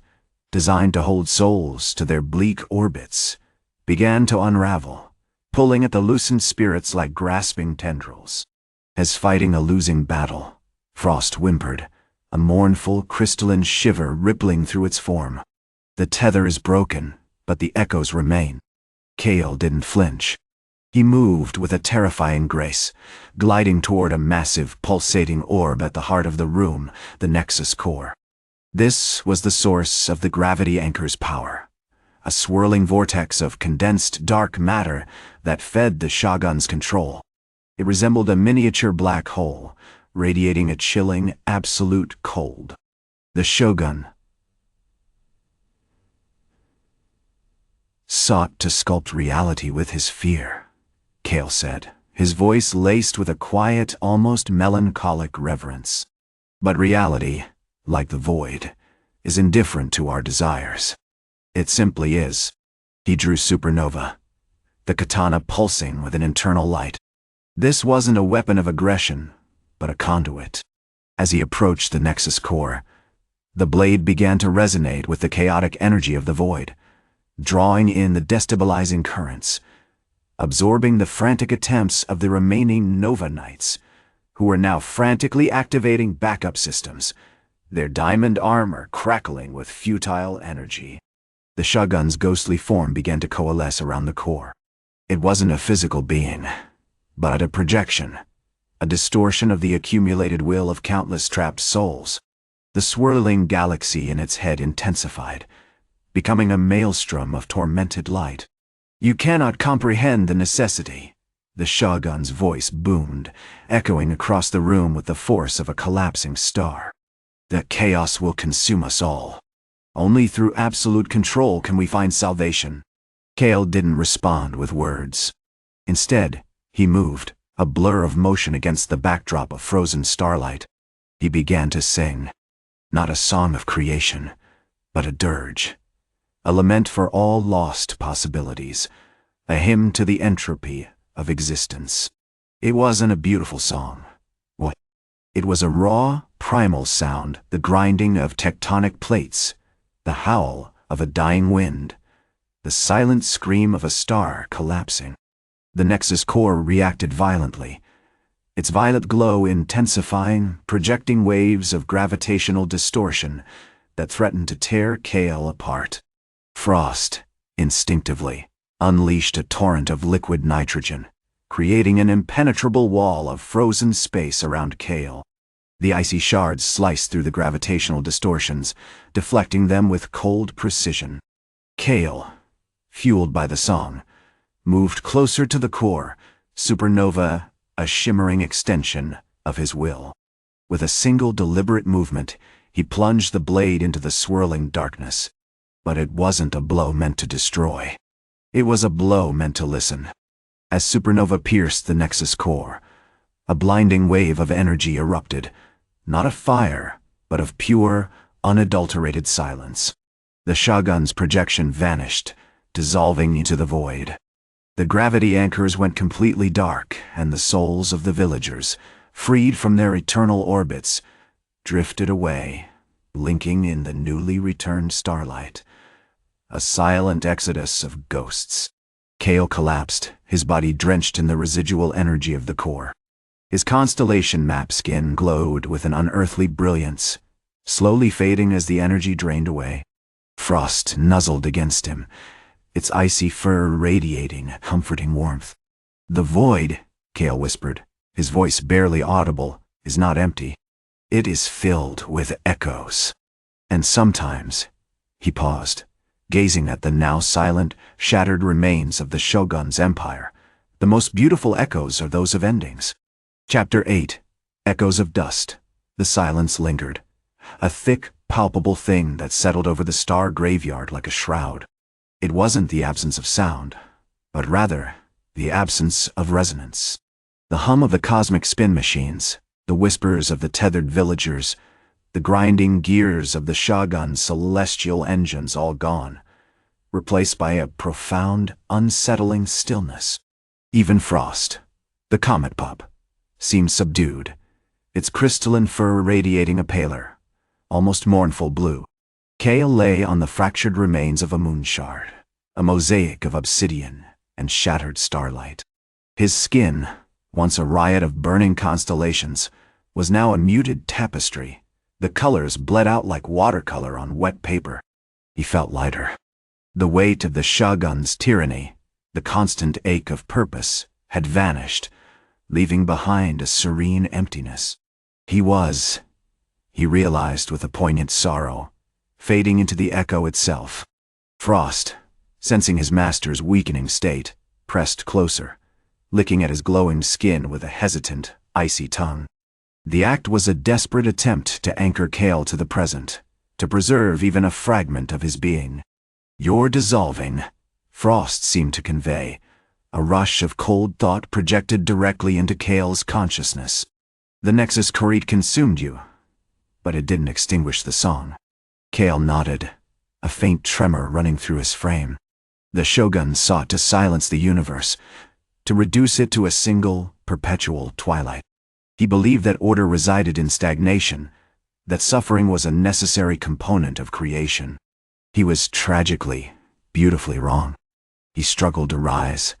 designed to hold souls to their bleak orbits, began to unravel, pulling at the loosened spirits like grasping tendrils. As fighting a losing battle, Frost whimpered, a mournful crystalline shiver rippling through its form. The tether is broken, but the echoes remain. Kael didn't flinch. He moved with a terrifying grace, gliding toward a massive, pulsating orb at the heart of the room, the Nexus Core. This was the source of the gravity anchor's power, a swirling vortex of condensed dark matter that fed the Shogun's control. It resembled a miniature black hole, radiating a chilling, absolute cold. The Shogun sought to sculpt reality with his fear, Kael said, his voice laced with a quiet, almost melancholic reverence. But reality, like the void, is indifferent to our desires. It simply is. He drew Supernova, the katana pulsing with an internal light. This wasn't a weapon of aggression, but a conduit. As he approached the Nexus Core, the blade began to resonate with the chaotic energy of the void, drawing in the destabilizing currents, absorbing the frantic attempts of the remaining Nova Knights, who were now frantically activating backup systems, their diamond armor crackling with futile energy. The Shogun's ghostly form began to coalesce around the core. It wasn't a physical being, but a projection, a distortion of the accumulated will of countless trapped souls. The swirling galaxy in its head intensified, becoming a maelstrom of tormented light. "You cannot comprehend the necessity," the Shogun's voice boomed, echoing across the room with the force of a collapsing star. "The chaos will consume us all. Only through absolute control can we find salvation." Kael didn't respond with words. Instead, he moved, a blur of motion against the backdrop of frozen starlight. He began to sing, not a song of creation, but a dirge, a lament for all lost possibilities, a hymn to the entropy of existence. It wasn't a beautiful song. It was a raw, primal sound, the grinding of tectonic plates, the howl of a dying wind, the silent scream of a star collapsing. The Nexus Core reacted violently, its violet glow intensifying, projecting waves of gravitational distortion that threatened to tear Kael apart. Frost, instinctively, unleashed a torrent of liquid nitrogen, creating an impenetrable wall of frozen space around Kael. The icy shards sliced through the gravitational distortions, deflecting them with cold precision. Kael, fueled by the song, moved closer to the core, Supernova a shimmering extension of his will. With a single deliberate movement, he plunged the blade into the swirling darkness. But it wasn't a blow meant to destroy. It was a blow meant to listen. As Supernova pierced the Nexus Core, a blinding wave of energy erupted, not of fire, but of pure, unadulterated silence. The Shogun's projection vanished, dissolving into the void. The gravity anchors went completely dark, and the souls of the villagers, freed from their eternal orbits, drifted away, blinking in the newly returned starlight. A silent exodus of ghosts. Kael collapsed, his body drenched in the residual energy of the core. His constellation map skin glowed with an unearthly brilliance, slowly fading as the energy drained away. Frost nuzzled against him, its icy fur radiating comforting warmth. "The void," Kael whispered, his voice barely audible, "is not empty. It is filled with echoes. And sometimes," he paused, gazing at the now silent, shattered remains of the Shogun's empire, "the most beautiful echoes are those of endings." Chapter 8. Echoes of Dust. The silence lingered, a thick, palpable thing that settled over the star graveyard like a shroud. It wasn't the absence of sound, but rather the absence of resonance. The hum of the cosmic spin machines, the whispers of the tethered villagers, the grinding gears of the Shogun's celestial engines all gone, replaced by a profound, unsettling stillness. Even Frost, the comet pup, seemed subdued, its crystalline fur radiating a paler, almost mournful blue. Kael lay on the fractured remains of a moon shard, a mosaic of obsidian and shattered starlight. His skin, once a riot of burning constellations, was now a muted tapestry. The colors bled out like watercolor on wet paper. He felt lighter. The weight of the Shogun's tyranny, the constant ache of purpose, had vanished, leaving behind a serene emptiness. He realized with a poignant sorrow, fading into the echo itself. Frost, sensing his master's weakening state, pressed closer, licking at his glowing skin with a hesitant, icy tongue. The act was a desperate attempt to anchor Kael to the present, to preserve even a fragment of his being. "You're dissolving," Frost seemed to convey, a rush of cold thought projected directly into Kael's consciousness. "The Nexus Corite consumed you, but it didn't extinguish the song." Kael nodded, a faint tremor running through his frame. The Shogun sought to silence the universe, to reduce it to a single, perpetual twilight. He believed that order resided in stagnation, that suffering was a necessary component of creation. He was tragically, beautifully wrong. He struggled to rise,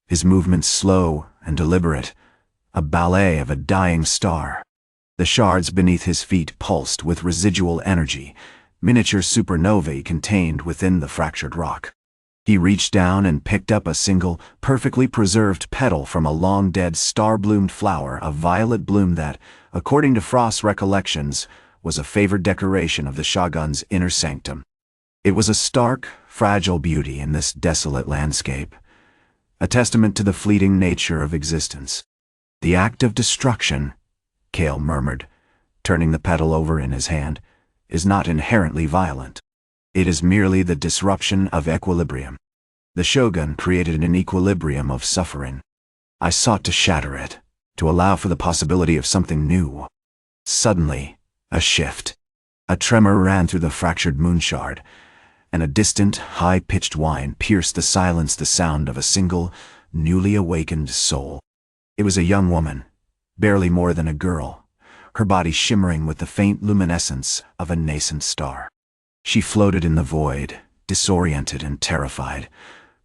his movements slow and deliberate, a ballet of a dying star. The shards beneath his feet pulsed with residual energy, miniature supernovae contained within the fractured rock. He reached down and picked up a single, perfectly preserved petal from a long-dead star-bloomed flower, a violet bloom that, according to Frost's recollections, was a favored decoration of the Shogun's inner sanctum. It was a stark, fragile beauty in this desolate landscape, a testament to the fleeting nature of existence. "The act of destruction," Kael murmured, turning the petal over in his hand, "is not inherently violent. It is merely the disruption of equilibrium. The Shogun created an equilibrium of suffering. I sought to shatter it, to allow for the possibility of something new." Suddenly, a shift. A tremor ran through the fractured moonshard, and a distant, high-pitched whine pierced the silence, the sound of a single, newly awakened soul. It was a young woman, barely more than a girl, her body shimmering with the faint luminescence of a nascent star. She floated in the void, disoriented and terrified,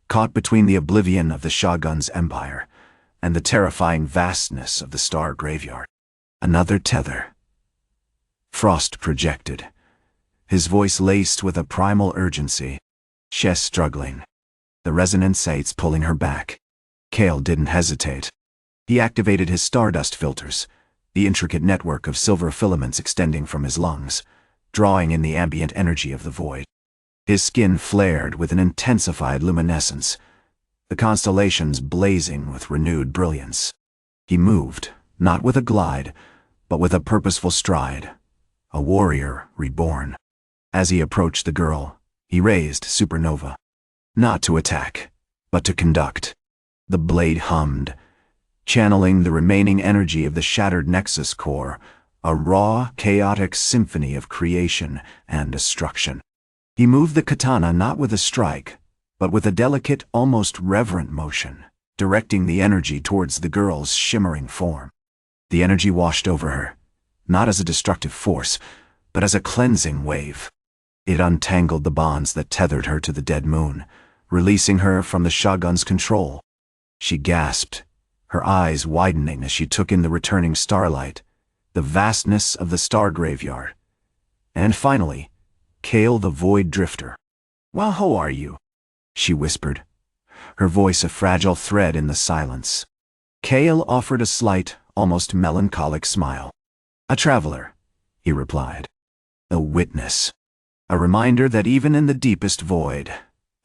caught between the oblivion of the Shogun's empire and the terrifying vastness of the star graveyard. "Another tether," Frost projected, his voice laced with a primal urgency. "She's struggling. The resonance's pulling her back." Kael didn't hesitate. He activated his stardust filters, the intricate network of silver filaments extending from his lungs, drawing in the ambient energy of the void. His skin flared with an intensified luminescence, the constellations blazing with renewed brilliance. He moved, not with a glide, but with a purposeful stride, a warrior reborn. As he approached the girl, he raised Supernova. Not to attack, but to conduct. The blade hummed, channeling the remaining energy of the shattered Nexus core, a raw, chaotic symphony of creation and destruction. He moved the katana not with a strike, but with a delicate, almost reverent motion, directing the energy towards the girl's shimmering form. The energy washed over her, not as a destructive force, but as a cleansing wave. It untangled the bonds that tethered her to the dead moon, releasing her from the Shogun's control. She gasped, her eyes widening as she took in the returning starlight, the vastness of the star graveyard. And finally, Kael the Void Drifter. "Well, how are you?" she whispered, her voice a fragile thread in the silence. Kael offered a slight, almost melancholic smile. "A traveler," he replied. "A witness. A reminder that even in the deepest void,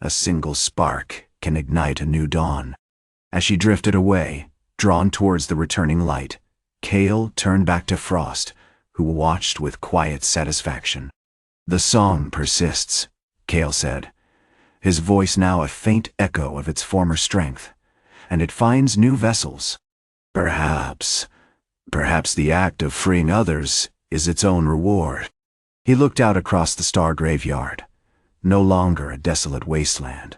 a single spark can ignite a new dawn." As she drifted away, drawn towards the returning light, Kael turned back to Frost, who watched with quiet satisfaction. "The song persists," Kael said, his voice now a faint echo of its former strength, "and it finds new vessels. Perhaps the act of freeing others is its own reward." He looked out across the star graveyard, no longer a desolate wasteland,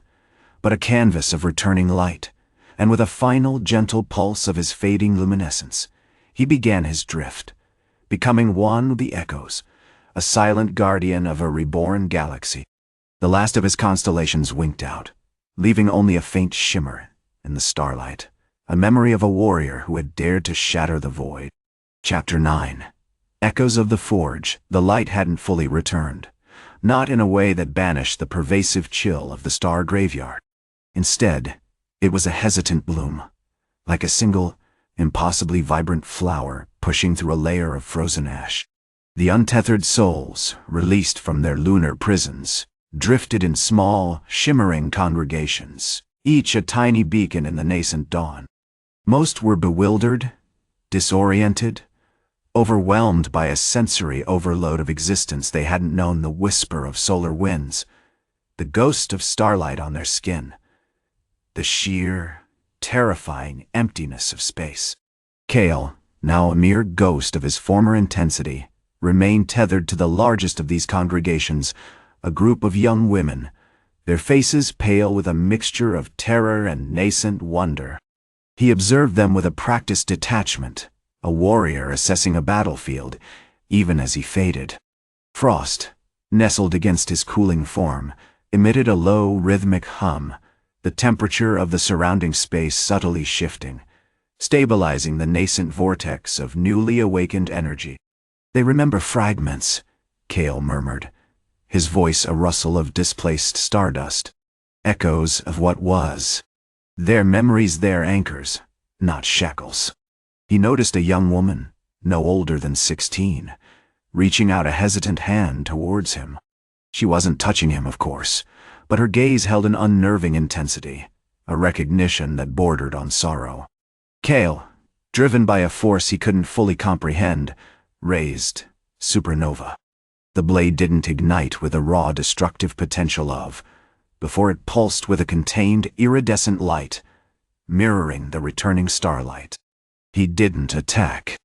but a canvas of returning light, and with a final gentle pulse of his fading luminescence, he began his drift, becoming one with the echoes, a silent guardian of a reborn galaxy. The last of his constellations winked out, leaving only a faint shimmer in the starlight, a memory of a warrior who had dared to shatter the void. Chapter 9. Echoes of the Forge. The light hadn't fully returned, not in a way that banished the pervasive chill of the star graveyard. Instead, it was a hesitant bloom, like a single, impossibly vibrant flower pushing through a layer of frozen ash. The untethered souls, released from their lunar prisons, drifted in small, shimmering congregations, each a tiny beacon in the nascent dawn. Most were bewildered, disoriented, overwhelmed by a sensory overload of existence they hadn't known, the whisper of solar winds, the ghost of starlight on their skin, the sheer, terrifying emptiness of space. Kael, now a mere ghost of his former intensity, remained tethered to the largest of these congregations, a group of young women, their faces pale with a mixture of terror and nascent wonder. He observed them with a practiced detachment, a warrior assessing a battlefield, even as he faded. Frost, nestled against his cooling form, emitted a low, rhythmic hum, the temperature of the surrounding space subtly shifting, stabilizing the nascent vortex of newly awakened energy. "They remember fragments," Kael murmured, his voice a rustle of displaced stardust. "Echoes of what was. Their memories, their anchors, not shackles." He noticed a young woman, no older than 16, reaching out a hesitant hand towards him. She wasn't touching him, of course, but her gaze held an unnerving intensity, a recognition that bordered on sorrow. Kael, driven by a force he couldn't fully comprehend, raised Supernova. The blade didn't ignite with the raw destructive potential of, before it pulsed with a contained iridescent light, mirroring the returning starlight. He didn't attack.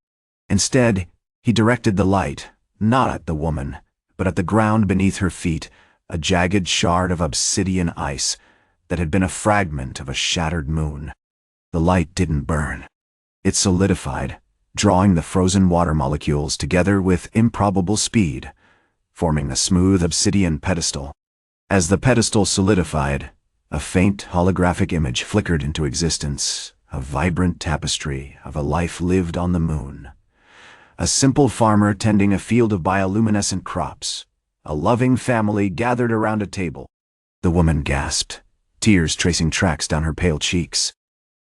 Instead, he directed the light, not at the woman, but at the ground beneath her feet, a jagged shard of obsidian ice that had been a fragment of a shattered moon. The light didn't burn. It solidified, drawing the frozen water molecules together with improbable speed, forming a smooth obsidian pedestal. As the pedestal solidified, a faint holographic image flickered into existence, a vibrant tapestry of a life lived on the moon. A simple farmer tending a field of bioluminescent crops, a loving family gathered around a table. The woman gasped, tears tracing tracks down her pale cheeks.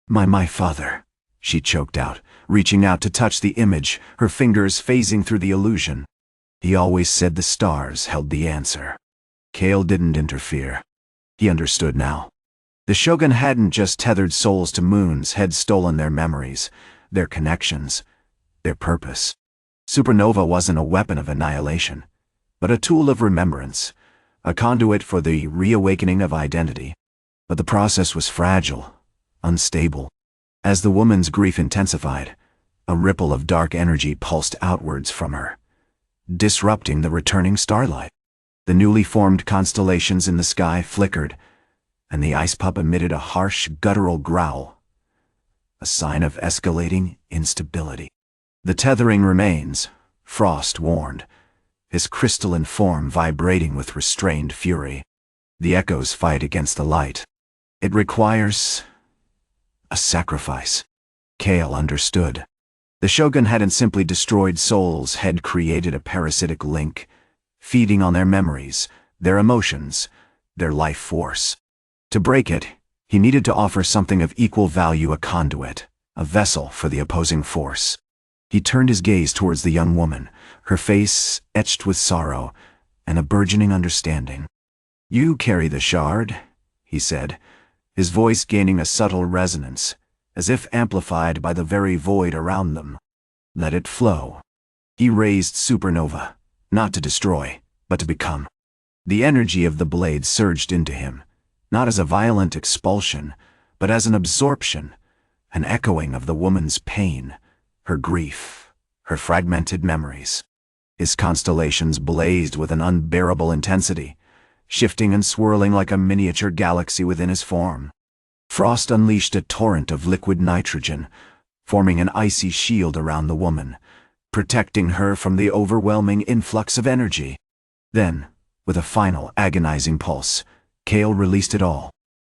My father," she choked out, reaching out to touch the image, her fingers phasing through the illusion. "He always said the stars held the answer." Kael didn't interfere. He understood now. The Shogun hadn't just tethered souls to moons, had stolen their memories, their connections, their purpose. Supernova wasn't a weapon of annihilation, but a tool of remembrance, a conduit for the reawakening of identity. But the process was fragile, unstable. As the woman's grief intensified, a ripple of dark energy pulsed outwards from her, disrupting the returning starlight. The newly formed constellations in the sky flickered, and the ice pup emitted a harsh, guttural growl, a sign of escalating instability. "The tethering remains," Frost warned, his crystalline form vibrating with restrained fury. "The echoes fight against the light. It requires a sacrifice." Kael understood. The Shogun hadn't simply destroyed souls, had created a parasitic link, feeding on their memories, their emotions, their life force. To break it, he needed to offer something of equal value, a conduit, a vessel for the opposing force. He turned his gaze towards the young woman, her face etched with sorrow and a burgeoning understanding. "You carry the shard," he said, his voice gaining a subtle resonance, as if amplified by the very void around them. "Let it flow." He raised Supernova, not to destroy, but to become. The energy of the blade surged into him, not as a violent expulsion, but as an absorption, an echoing of the woman's pain, her grief, her fragmented memories. His constellations blazed with an unbearable intensity, shifting and swirling like a miniature galaxy within his form. Frost unleashed a torrent of liquid nitrogen, forming an icy shield around the woman, protecting her from the overwhelming influx of energy. Then, with a final agonizing pulse, Kael released it all.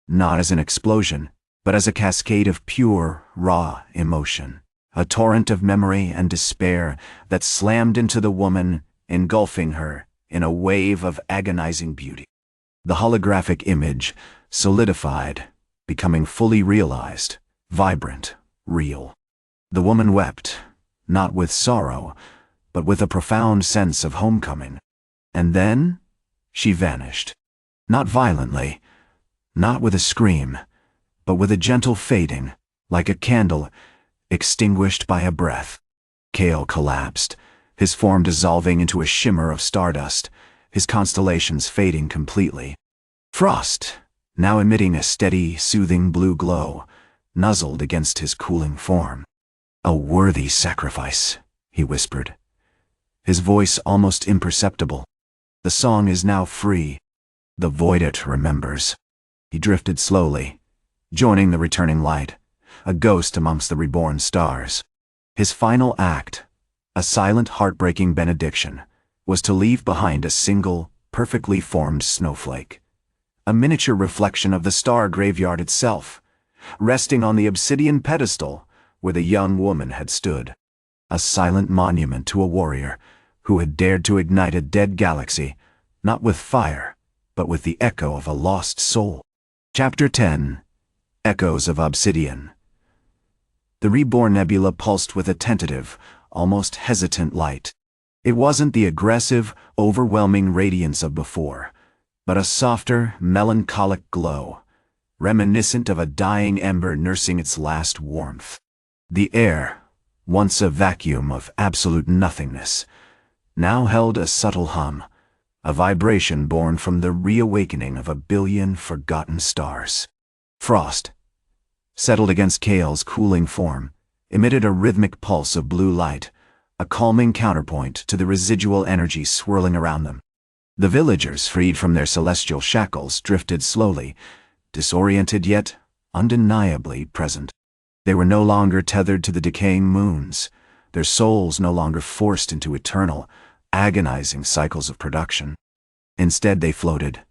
Not as an explosion, but as a cascade of pure, raw emotion. A torrent of memory and despair that slammed into the woman, engulfing her in a wave of agonizing beauty. The holographic image solidified, becoming fully realized, vibrant, real. The woman wept, not with sorrow, but with a profound sense of homecoming. And then, she vanished. Not violently, not with a scream, but with a gentle fading, like a candle extinguished by a breath. Kael collapsed, his form dissolving into a shimmer of stardust, his constellations fading completely. Frost, now emitting a steady, soothing blue glow, nuzzled against his cooling form. "A worthy sacrifice," he whispered, his voice almost imperceptible. "The song is now free. The voidit remembers." He drifted slowly, joining the returning light, a ghost amongst the reborn stars. His final act, a silent, heartbreaking benediction, was to leave behind a single, perfectly formed snowflake, a miniature reflection of the star graveyard itself, resting on the obsidian pedestal where the young woman had stood. A silent monument to a warrior who had dared to ignite a dead galaxy, not with fire, but with the echo of a lost soul. Chapter 10. Echoes of Obsidian. The reborn nebula pulsed with a tentative, almost hesitant light. It wasn't the aggressive, overwhelming radiance of before, but a softer, melancholic glow, reminiscent of a dying ember nursing its last warmth. The air, once a vacuum of absolute nothingness, now held a subtle hum, a vibration born from the reawakening of a billion forgotten stars. Frost, settled against Kael's cooling form, emitted a rhythmic pulse of blue light, a calming counterpoint to the residual energy swirling around them. The villagers, freed from their celestial shackles, drifted slowly, disoriented yet undeniably present. They were no longer tethered to the decaying moons, their souls no longer forced into eternal, agonizing cycles of production. Instead they floated,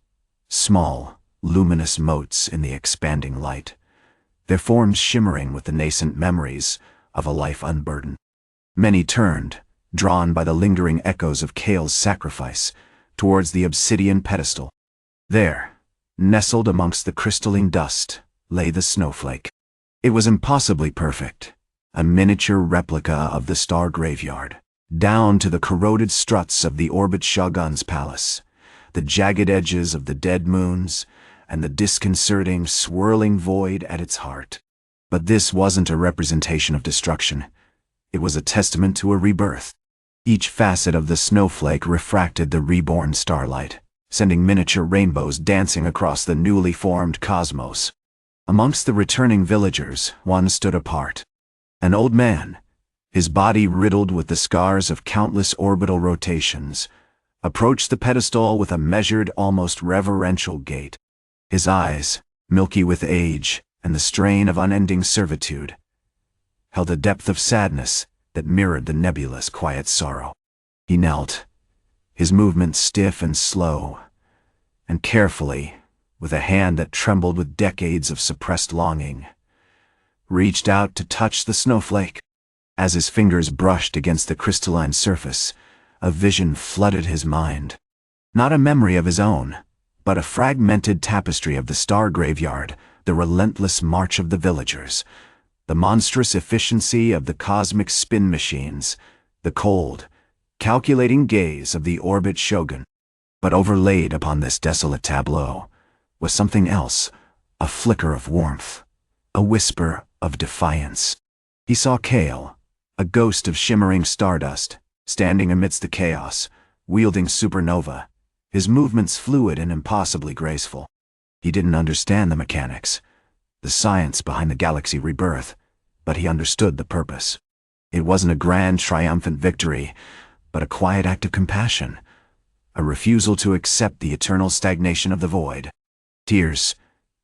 small, luminous motes in the expanding light, their forms shimmering with the nascent memories of a life unburdened. Many turned, drawn by the lingering echoes of Kael's sacrifice, towards the obsidian pedestal. There, nestled amongst the crystalline dust, lay the snowflake. It was impossibly perfect, a miniature replica of the star graveyard, down to the corroded struts of the Orbit-Shogun's palace, the jagged edges of the dead moons, and the disconcerting, swirling void at its heart. But this wasn't a representation of destruction. It was a testament to a rebirth. Each facet of the snowflake refracted the reborn starlight, sending miniature rainbows dancing across the newly formed cosmos. Amongst the returning villagers, one stood apart. An old man, his body riddled with the scars of countless orbital rotations, approached the pedestal with a measured, almost reverential gait. His eyes, milky with age and the strain of unending servitude, held a depth of sadness that mirrored the nebula's quiet sorrow. He knelt, his movements stiff and slow, and carefully, with a hand that trembled with decades of suppressed longing, reached out to touch the snowflake. As his fingers brushed against the crystalline surface, a vision flooded his mind. Not a memory of his own, but a fragmented tapestry of the star graveyard, the relentless march of the villagers, the monstrous efficiency of the cosmic spin machines, the cold, calculating gaze of the Orbit-Shogun. But overlaid upon this desolate tableau was something else, a flicker of warmth, a whisper of defiance. He saw Kael, a ghost of shimmering stardust, standing amidst the chaos, wielding Supernova, his movements fluid and impossibly graceful. He didn't understand the mechanics, the science behind the galaxy rebirth, but he understood the purpose. It wasn't a grand, triumphant victory, but a quiet act of compassion, a refusal to accept the eternal stagnation of the void. Tears,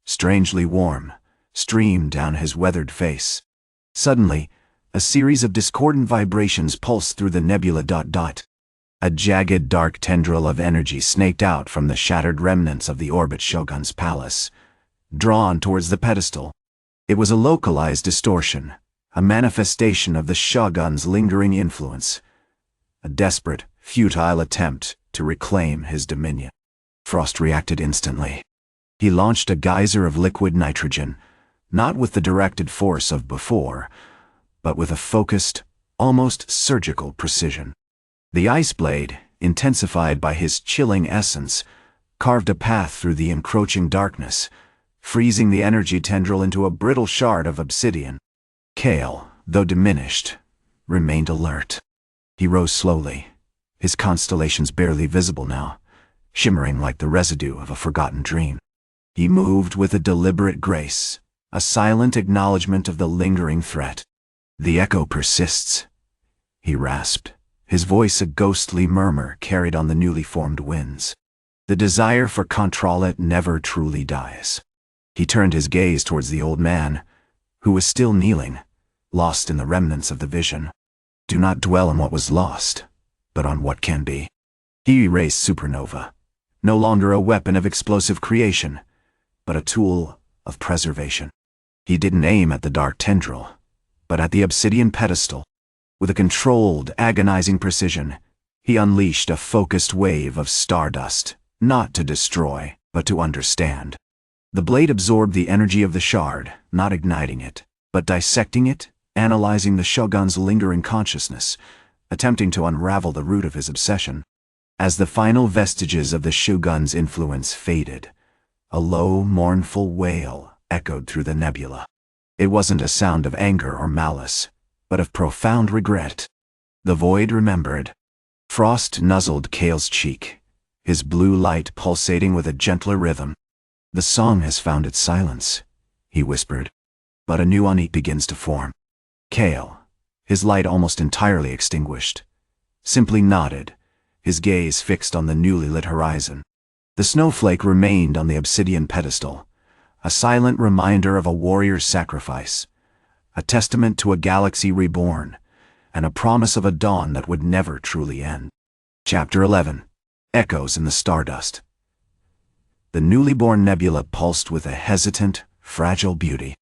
strangely warm, streamed down his weathered face. Suddenly, a series of discordant vibrations pulsed through the nebula. A jagged dark tendril of energy snaked out from the shattered remnants of the Orbit-Shogun's palace, drawn towards the pedestal. It was a localized distortion, a manifestation of the Shogun's lingering influence, a desperate, futile attempt to reclaim his dominion. Frost reacted instantly. He launched a geyser of liquid nitrogen, not with the directed force of before, but with a focused, almost surgical precision. The ice blade, intensified by his chilling essence, carved a path through the encroaching darkness, freezing the energy tendril into a brittle shard of obsidian. Kael, though diminished, remained alert. He rose slowly, his constellations barely visible now, shimmering like the residue of a forgotten dream. He moved with a deliberate grace, a silent acknowledgement of the lingering threat. "The echo persists," he rasped, his voice a ghostly murmur carried on the newly formed winds. "The desire for control never truly dies." He turned his gaze towards the old man, who was still kneeling, lost in the remnants of the vision. "Do not dwell on what was lost, but on what can be." He erased Supernova, no longer a weapon of explosive creation, but a tool of preservation. He didn't aim at the dark tendril, but at the obsidian pedestal. With a controlled, agonizing precision, he unleashed a focused wave of stardust, not to destroy, but to understand. The blade absorbed the energy of the shard, not igniting it, but dissecting it, analyzing the Shogun's lingering consciousness, attempting to unravel the root of his obsession. As the final vestiges of the Shogun's influence faded, a low, mournful wail echoed through the nebula. It wasn't a sound of anger or malice, but of profound regret. The void remembered. Frost nuzzled Kael's cheek, his blue light pulsating with a gentler rhythm. "The song has found its silence," he whispered, "but a new uneat begins to form." Kael, his light almost entirely extinguished, simply nodded, his gaze fixed on the newly lit horizon. The snowflake remained on the obsidian pedestal, a silent reminder of a warrior's sacrifice, a testament to a galaxy reborn, and a promise of a dawn that would never truly end. Chapter 11. Echoes in the Stardust. The newly born nebula pulsed with a hesitant, fragile beauty.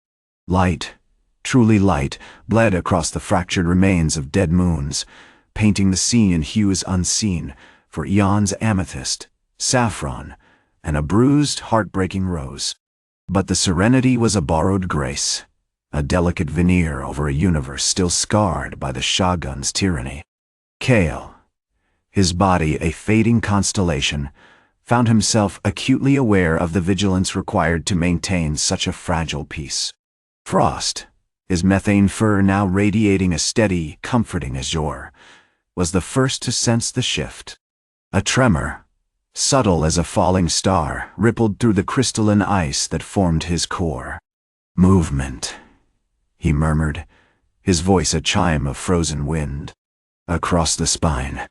Light, truly light, bled across the fractured remains of dead moons, painting the scene in hues unseen for eons: amethyst, saffron, and a bruised, heartbreaking rose. But the serenity was a borrowed grace, a delicate veneer over a universe still scarred by the Shogun's tyranny. Kael, his body a fading constellation, found himself acutely aware of the vigilance required to maintain such a fragile peace. Frost, his methane fur now radiating a steady, comforting azure, was the first to sense the shift. A tremor, subtle as a falling star, rippled through the crystalline ice that formed his core. "Movement," he murmured, his voice a chime of frozen wind. Across the spine.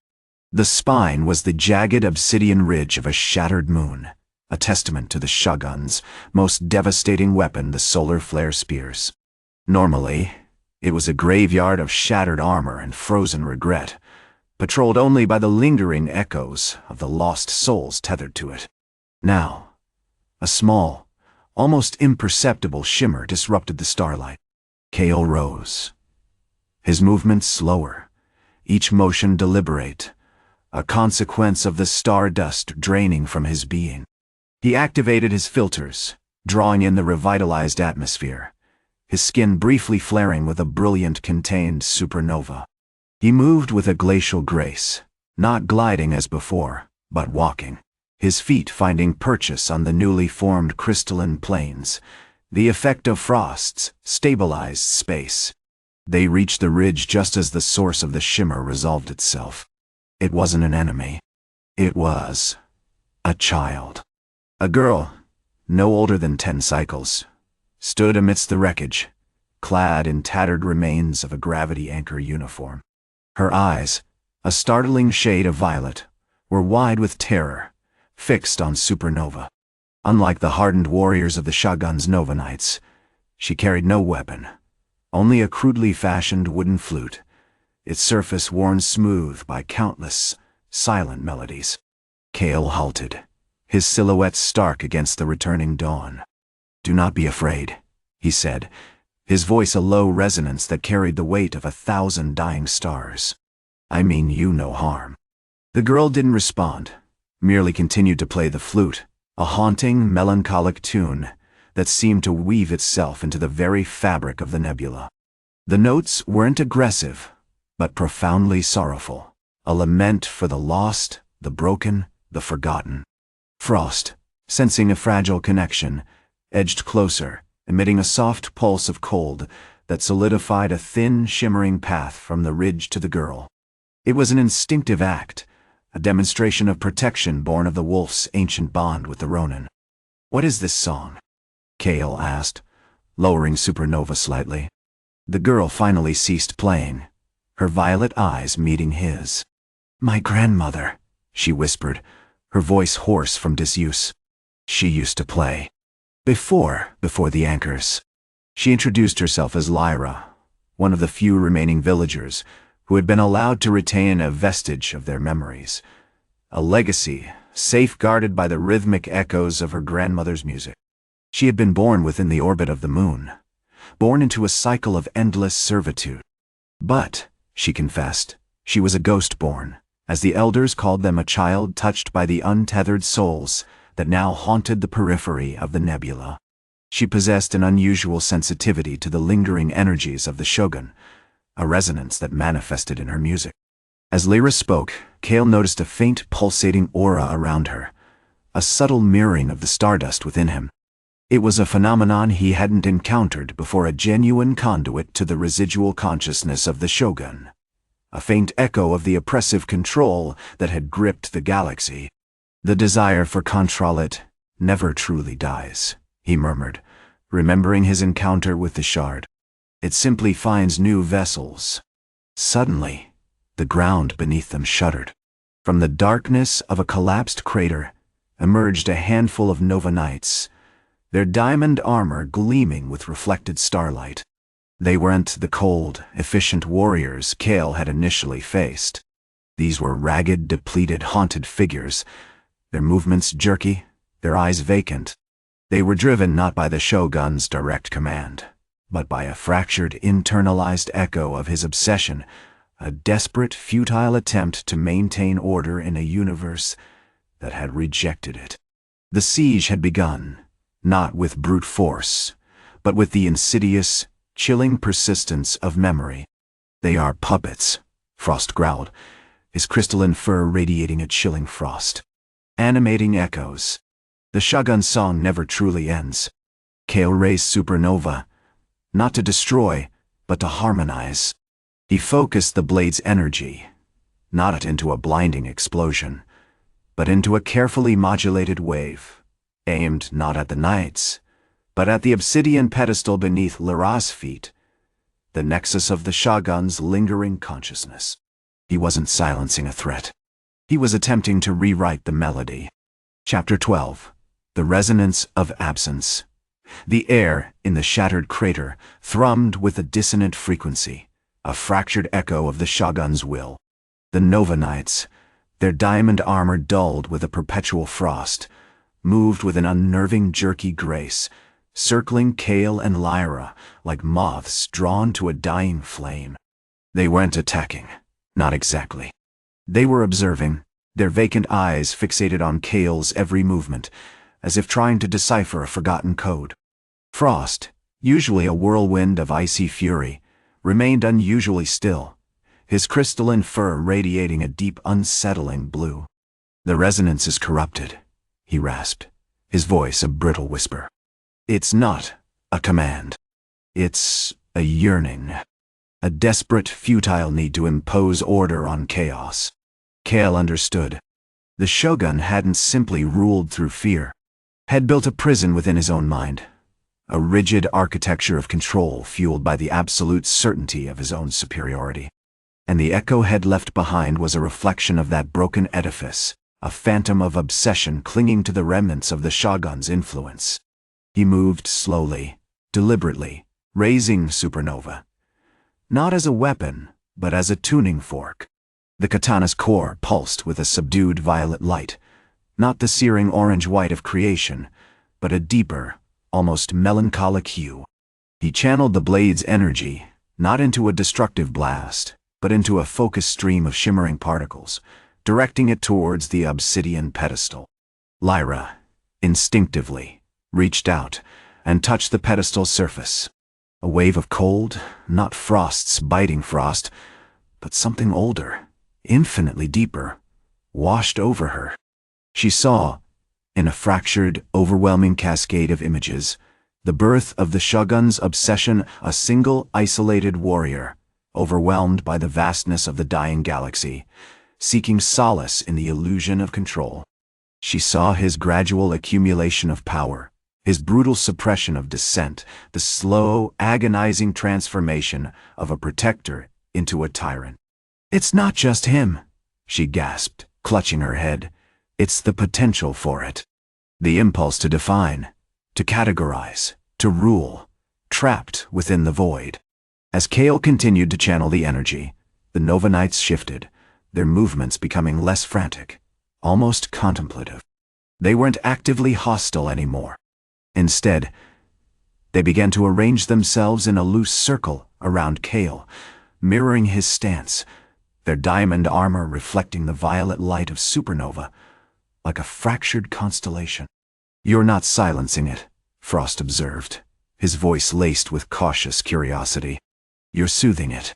The spine was the jagged obsidian ridge of a shattered moon, a testament to the Shogun's most devastating weapon, the solar flare spears. Normally, it was a graveyard of shattered armor and frozen regret, patrolled only by the lingering echoes of the lost souls tethered to it. Now, a small, almost imperceptible shimmer disrupted the starlight. Kael rose, his movements slower, each motion deliberate, a consequence of the stardust draining from his being. He activated his filters, drawing in the revitalized atmosphere, his skin briefly flaring with a brilliant contained supernova. He moved with a glacial grace, not gliding as before, but walking, his feet finding purchase on the newly formed crystalline plains, the effect of Frost's stabilized space. They reached the ridge just as the source of the shimmer resolved itself. It wasn't an enemy. It was a child. A girl, no older than 10 cycles, stood amidst the wreckage, clad in tattered remains of a gravity anchor uniform. Her eyes, a startling shade of violet, were wide with terror, fixed on Supernova. Unlike the hardened warriors of the Shogun's Nova Knights, she carried no weapon, only a crudely fashioned wooden flute, its surface worn smooth by countless, silent melodies. Kael halted, his silhouette stark against the returning dawn. "Do not be afraid," he said, his voice a low resonance that carried the weight of 1,000 dying stars. "I mean you no harm." The girl didn't respond, merely continued to play the flute, a haunting, melancholic tune that seemed to weave itself into the very fabric of the nebula. The notes weren't aggressive, but profoundly sorrowful, a lament for the lost, the broken, the forgotten. Frost, sensing a fragile connection, edged closer, emitting a soft pulse of cold that solidified a thin, shimmering path from the ridge to the girl. It was an instinctive act, a demonstration of protection born of the wolf's ancient bond with the ronin. "What is this song?" Kael asked, lowering Supernova slightly. The girl finally ceased playing, her violet eyes meeting his. "My grandmother," she whispered, her voice hoarse from disuse. "She used to play. Before the anchors." She introduced herself as Lyra, one of the few remaining villagers who had been allowed to retain a vestige of their memories, a legacy safeguarded by the rhythmic echoes of her grandmother's music. She had been born within the orbit of the moon, born into a cycle of endless servitude. But, she confessed, she was a ghost-born, as the elders called them, a child touched by the untethered souls that now haunted the periphery of the nebula. She possessed an unusual sensitivity to the lingering energies of the Shogun, a resonance that manifested in her music. As Lyra spoke, Kael noticed a faint pulsating aura around her, a subtle mirroring of the stardust within him. It was a phenomenon he hadn't encountered before, a genuine conduit to the residual consciousness of the Shogun, a faint echo of the oppressive control that had gripped the galaxy. "The desire for control never truly dies," he murmured, remembering his encounter with the shard. "It simply finds new vessels." Suddenly, the ground beneath them shuddered. From the darkness of a collapsed crater emerged a handful of Nova Knights, their diamond armor gleaming with reflected starlight. They weren't the cold, efficient warriors Kael had initially faced. These were ragged, depleted, haunted figures, their movements jerky, their eyes vacant. They were driven not by the Shogun's direct command, but by a fractured, internalized echo of his obsession, a desperate, futile attempt to maintain order in a universe that had rejected it. The siege had begun, not with brute force, but with the insidious, chilling persistence of memory. "They are puppets," Frost growled, his crystalline fur radiating a chilling frost. "Animating echoes. The Shogun's song never truly ends." Kael raised Supernova, not to destroy, but to harmonize. He focused the blade's energy, not into a blinding explosion, but into a carefully modulated wave, aimed not at the knights, but at the obsidian pedestal beneath Lyra's feet, the nexus of the Shogun's lingering consciousness. He wasn't silencing a threat. He was attempting to rewrite the melody. Chapter 12. The Resonance of Absence. The air in the shattered crater thrummed with a dissonant frequency, a fractured echo of the Shogun's will. The Nova Knights, their diamond armor dulled with a perpetual frost, moved with an unnerving, jerky grace, circling Kael and Lyra like moths drawn to a dying flame. They weren't attacking, not exactly. They were observing, their vacant eyes fixated on Kael's every movement, as if trying to decipher a forgotten code. Frost, usually a whirlwind of icy fury, remained unusually still, his crystalline fur radiating a deep, unsettling blue. "The resonance is corrupted," he rasped, his voice a brittle whisper. "It's not a command. It's a yearning, a desperate, futile need to impose order on chaos." Kael understood. The Shogun hadn't simply ruled through fear, had built a prison within his own mind, a rigid architecture of control fueled by the absolute certainty of his own superiority. And the echo head left behind was a reflection of that broken edifice, a phantom of obsession clinging to the remnants of the Shogun's influence. He moved slowly, deliberately, raising Supernova. Not as a weapon, but as a tuning fork. The katana's core pulsed with a subdued violet light, not the searing orange-white of creation, but a deeper, almost melancholic hue. He channeled the blade's energy, not into a destructive blast, but into a focused stream of shimmering particles, directing it towards the obsidian pedestal. Lyra, instinctively, reached out and touched the pedestal's surface. A wave of cold, not Frost's biting frost, but something older, infinitely deeper, washed over her. She saw, in a fractured, overwhelming cascade of images, the birth of the Shogun's obsession, a single, isolated warrior, overwhelmed by the vastness of the dying galaxy, seeking solace in the illusion of control. She saw his gradual accumulation of power, his brutal suppression of dissent, the slow, agonizing transformation of a protector into a tyrant. "It's not just him," she gasped, clutching her head. "It's the potential for it. The impulse to define, to categorize, to rule, trapped within the void." As Kael continued to channel the energy, the Nova Knights shifted, their movements becoming less frantic, almost contemplative. They weren't actively hostile anymore. Instead, they began to arrange themselves in a loose circle around Kael, mirroring his stance, their diamond armor reflecting the violet light of Supernova, like a fractured constellation. "You're not silencing it," Frost observed, his voice laced with cautious curiosity. "You're soothing it,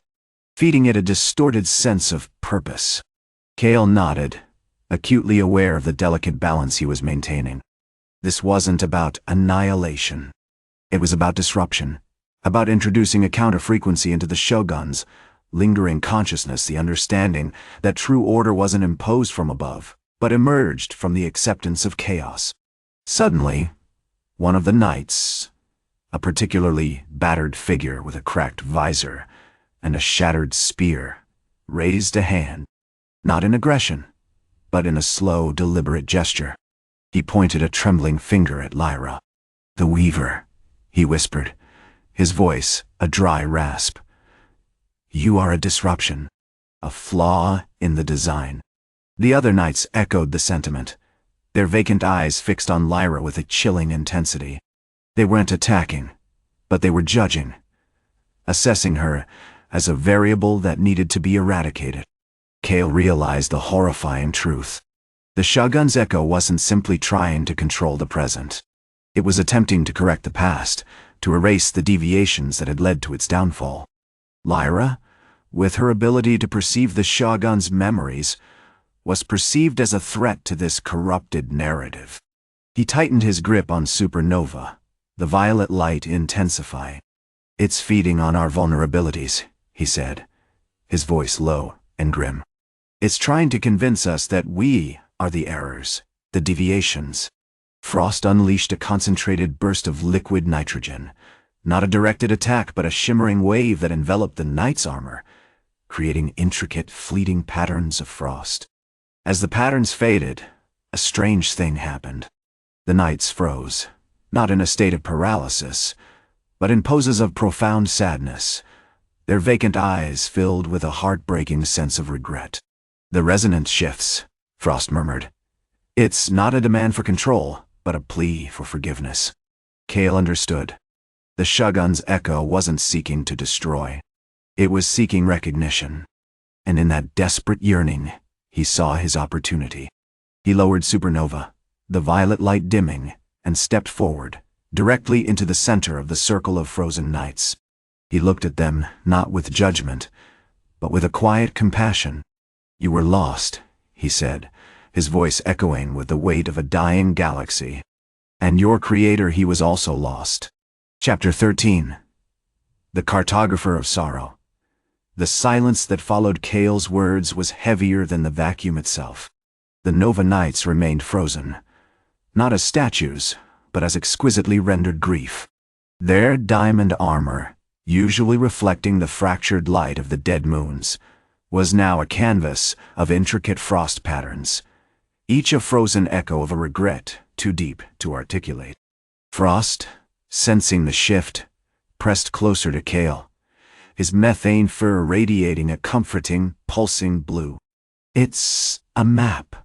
feeding it a distorted sense of purpose." Kael nodded, acutely aware of the delicate balance he was maintaining. This wasn't about annihilation. It was about disruption, about introducing a counter-frequency into the Shogun's lingering consciousness, the understanding that true order wasn't imposed from above, but emerged from the acceptance of chaos. Suddenly, one of the knights, a particularly battered figure with a cracked visor and a shattered spear, raised a hand, not in aggression, but in a slow, deliberate gesture. He pointed a trembling finger at Lyra. "The Weaver," he whispered, his voice a dry rasp. "You are a disruption, a flaw in the design." The other knights echoed the sentiment, their vacant eyes fixed on Lyra with a chilling intensity. They weren't attacking, but they were judging, assessing her as a variable that needed to be eradicated. Kael realized the horrifying truth. The Shogun's echo wasn't simply trying to control the present. It was attempting to correct the past, to erase the deviations that had led to its downfall. Lyra, with her ability to perceive the Shogun's memories, was perceived as a threat to this corrupted narrative. He tightened his grip on Supernova, the violet light intensifying. "It's feeding on our vulnerabilities," he said, his voice low and grim. "It's trying to convince us that we are the errors, the deviations." Frost unleashed a concentrated burst of liquid nitrogen, not a directed attack but a shimmering wave that enveloped the knight's armor, creating intricate, fleeting patterns of frost. As the patterns faded, a strange thing happened. The knights froze, not in a state of paralysis, but in poses of profound sadness, their vacant eyes filled with a heartbreaking sense of regret. "The resonance shifts," Frost murmured. "It's not a demand for control, but a plea for forgiveness." Kael understood. The Shogun's echo wasn't seeking to destroy. It was seeking recognition. And in that desperate yearning, he saw his opportunity. He lowered Supernova, the violet light dimming, and stepped forward, directly into the center of the circle of frozen knights. He looked at them, not with judgment, but with a quiet compassion. "You were lost," he said, his voice echoing with the weight of a dying galaxy. "And your creator, he was also lost." Chapter 13. The Cartographer of Sorrow. The silence that followed Kael's words was heavier than the vacuum itself. The Nova Knights remained frozen, not as statues, but as exquisitely rendered grief. Their diamond armor, usually reflecting the fractured light of the dead moons, was now a canvas of intricate frost patterns, each a frozen echo of a regret too deep to articulate. Frost, sensing the shift, pressed closer to Kael, his methane fur radiating a comforting, pulsing blue. "It's a map,"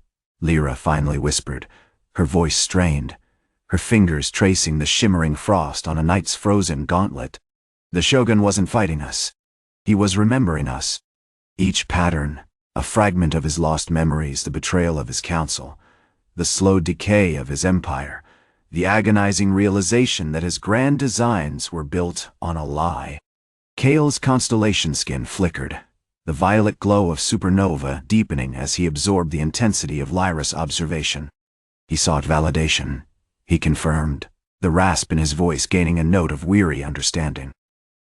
Lyra finally whispered, her voice strained, her fingers tracing the shimmering frost on a knight's frozen gauntlet. The Shogun wasn't fighting us. He was remembering us. Each pattern, a fragment of his lost memories, the betrayal of his council, the slow decay of his empire, the agonizing realization that his grand designs were built on a lie. Kael's constellation skin flickered, the violet glow of Supernova deepening as he absorbed the intensity of Lyra's observation. He sought validation. He confirmed, the rasp in his voice gaining a note of weary understanding.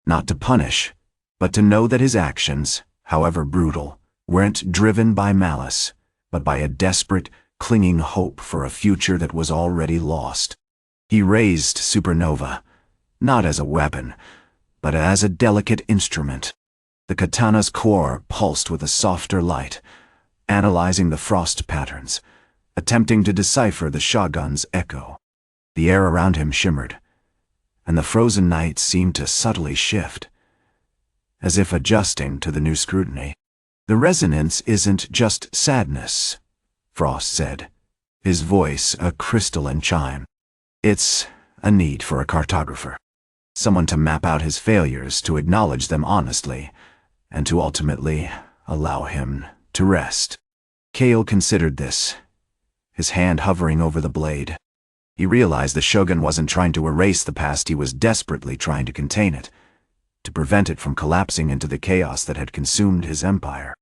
Not to punish, but to know that his actions, however brutal, weren't driven by malice, but by a desperate, clinging hope for a future that was already lost. He raised Supernova, not as a weapon, but as a delicate instrument. The katana's core pulsed with a softer light, analyzing the frost patterns, attempting to decipher the Shogun's echo. The air around him shimmered, and the frozen night seemed to subtly shift, as if adjusting to the new scrutiny. "The resonance isn't just sadness," Frost said, his voice a crystalline chime. "It's a need for a cartographer. Someone to map out his failures, to acknowledge them honestly, and to ultimately allow him to rest." Kael considered this, his hand hovering over the blade. He realized the Shogun wasn't trying to erase the past, he was desperately trying to contain it, to prevent it from collapsing into the chaos that had consumed his empire.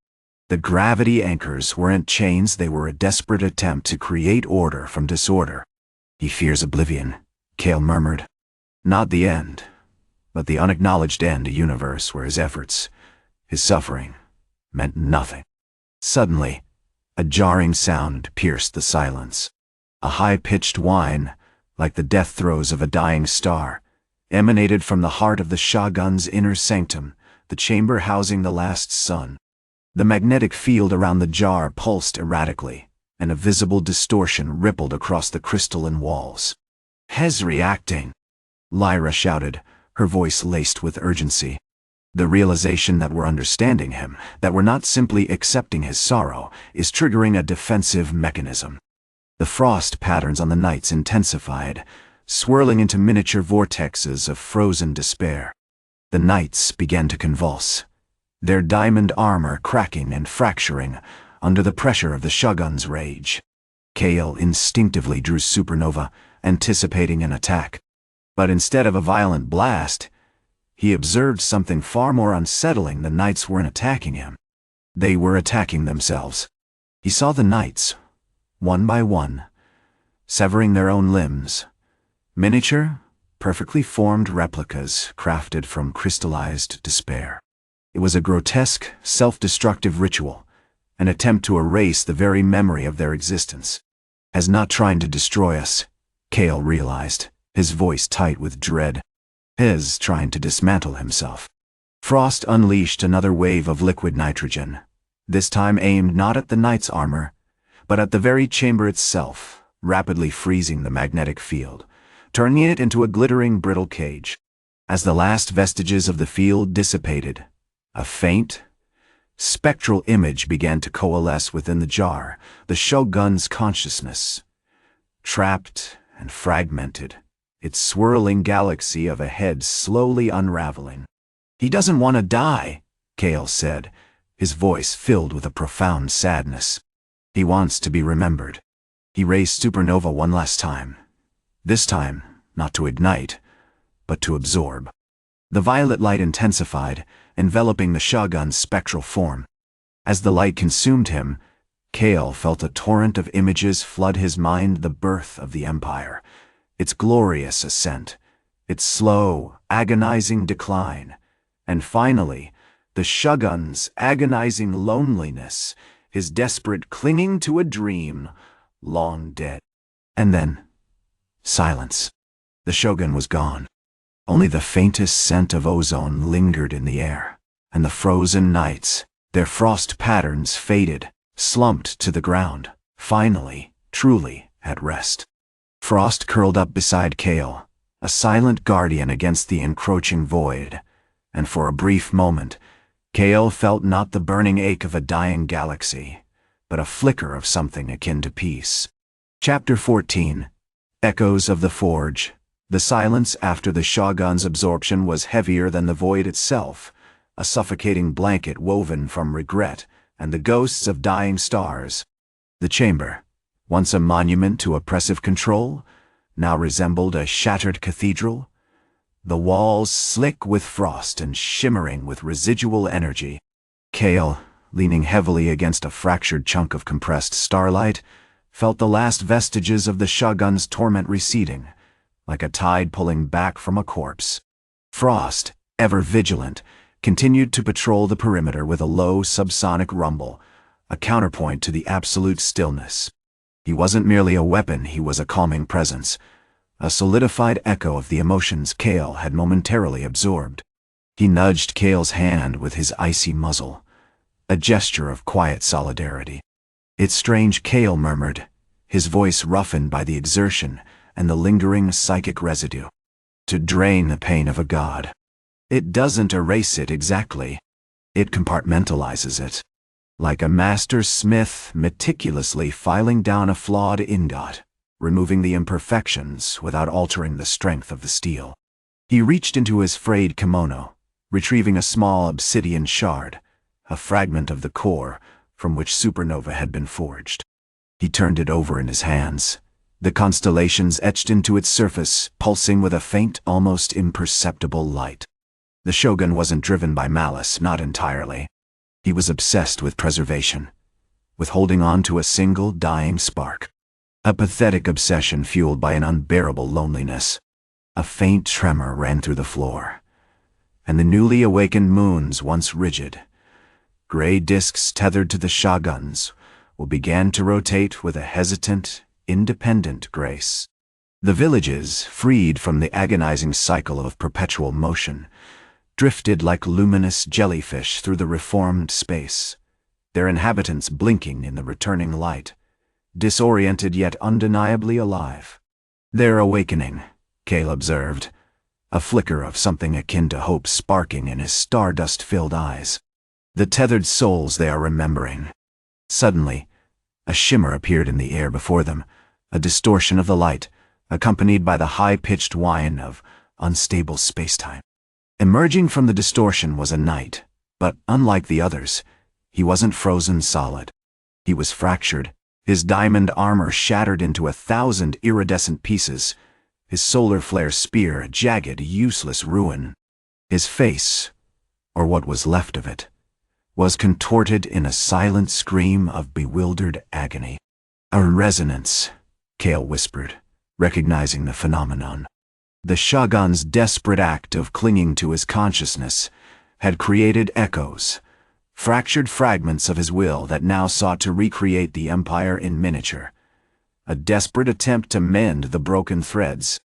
The gravity anchors weren't chains, they were a desperate attempt to create order from disorder. "He fears oblivion," Kael murmured. Not the end, but the unacknowledged end, a universe where his efforts, his suffering, meant nothing. Suddenly, a jarring sound pierced the silence. A high-pitched whine, like the death throes of a dying star, emanated from the heart of the Shogun's inner sanctum, the chamber housing the last sun. The magnetic field around the jar pulsed erratically, and a visible distortion rippled across the crystalline walls. "He's reacting," Lyra shouted, her voice laced with urgency. The realization that we're understanding him, that we're not simply accepting his sorrow, is triggering a defensive mechanism. The frost patterns on the nights intensified, swirling into miniature vortexes of frozen despair. The nights began to convulse, their diamond armor cracking and fracturing under the pressure of the Shogun's rage. Kael instinctively drew Supernova, anticipating an attack. But instead of a violent blast, he observed something far more unsettling. The nights weren't attacking him. They were attacking themselves. He saw the nights, one by one, severing their own limbs. Miniature, perfectly formed replicas crafted from crystallized despair. It was a grotesque, self-destructive ritual, an attempt to erase the very memory of their existence. As not trying to destroy us, Kael realized, his voice tight with dread. His trying to dismantle himself. Frost unleashed another wave of liquid nitrogen, this time aimed not at the knight's armor, but at the very chamber itself, rapidly freezing the magnetic field, turning it into a glittering, brittle cage. As the last vestiges of the field dissipated, a faint, spectral image began to coalesce within the jar, the Shogun's consciousness. Trapped and fragmented, its swirling galaxy of a head slowly unraveling. "He doesn't want to die," Kael said, his voice filled with a profound sadness. "He wants to be remembered." He raised Supernova one last time. This time, not to ignite, but to absorb. The violet light intensified, enveloping the Shogun's spectral form. As the light consumed him, Kael felt a torrent of images flood his mind: the birth of the Empire, its glorious ascent, its slow, agonizing decline, and finally, the Shogun's agonizing loneliness, his desperate clinging to a dream, long dead. And then, silence. The Shogun was gone. Only the faintest scent of ozone lingered in the air, and the frozen nights, their frost patterns faded, slumped to the ground, finally, truly, at rest. Frost curled up beside Kael, a silent guardian against the encroaching void, and for a brief moment, Kael felt not the burning ache of a dying galaxy, but a flicker of something akin to peace. Chapter 14. Echoes of the Forge. The silence after the Shogun's absorption was heavier than the void itself, a suffocating blanket woven from regret and the ghosts of dying stars. The chamber, once a monument to oppressive control, now resembled a shattered cathedral. The walls slick with frost and shimmering with residual energy. Kael, leaning heavily against a fractured chunk of compressed starlight, felt the last vestiges of the Shogun's torment receding, like a tide pulling back from a corpse. Frost, ever vigilant, continued to patrol the perimeter with a low subsonic rumble, a counterpoint to the absolute stillness. He wasn't merely a weapon, he was a calming presence, a solidified echo of the emotions Kael had momentarily absorbed. He nudged Kael's hand with his icy muzzle, a gesture of quiet solidarity. "It's strange," Kael murmured, his voice roughened by the exertion and the lingering psychic residue. "To drain the pain of a god. It doesn't erase it exactly. It compartmentalizes it. Like a master smith meticulously filing down a flawed ingot, removing the imperfections without altering the strength of the steel." He reached into his frayed kimono, retrieving a small obsidian shard, a fragment of the core from which Supernova had been forged. He turned it over in his hands, the constellations etched into its surface, pulsing with a faint, almost imperceptible light. The Shogun wasn't driven by malice, not entirely. He was obsessed with preservation, with holding on to a single dying spark. A pathetic obsession fueled by an unbearable loneliness. A faint tremor ran through the floor, and the newly awakened moons, once rigid, gray disks tethered to the Shoguns, began to rotate with a hesitant, independent grace. The villages, freed from the agonizing cycle of perpetual motion, drifted like luminous jellyfish through the reformed space, their inhabitants blinking in the returning light, disoriented yet undeniably alive. "They're awakening," Kael observed, a flicker of something akin to hope sparking in his stardust-filled eyes. "The tethered souls they are remembering." Suddenly, a shimmer appeared in the air before them, a distortion of the light, accompanied by the high-pitched whine of unstable spacetime. Emerging from the distortion was a knight, but unlike the others, he wasn't frozen solid. He was fractured, his diamond armor shattered into 1,000 iridescent pieces, his solar flare spear a jagged, useless ruin. His face, or what was left of it, was contorted in a silent scream of bewildered agony. "A resonance," Kael whispered, recognizing the phenomenon. The Shogun's desperate act of clinging to his consciousness had created echoes, fractured fragments of his will that now sought to recreate the empire in miniature. A desperate attempt to mend the broken threads.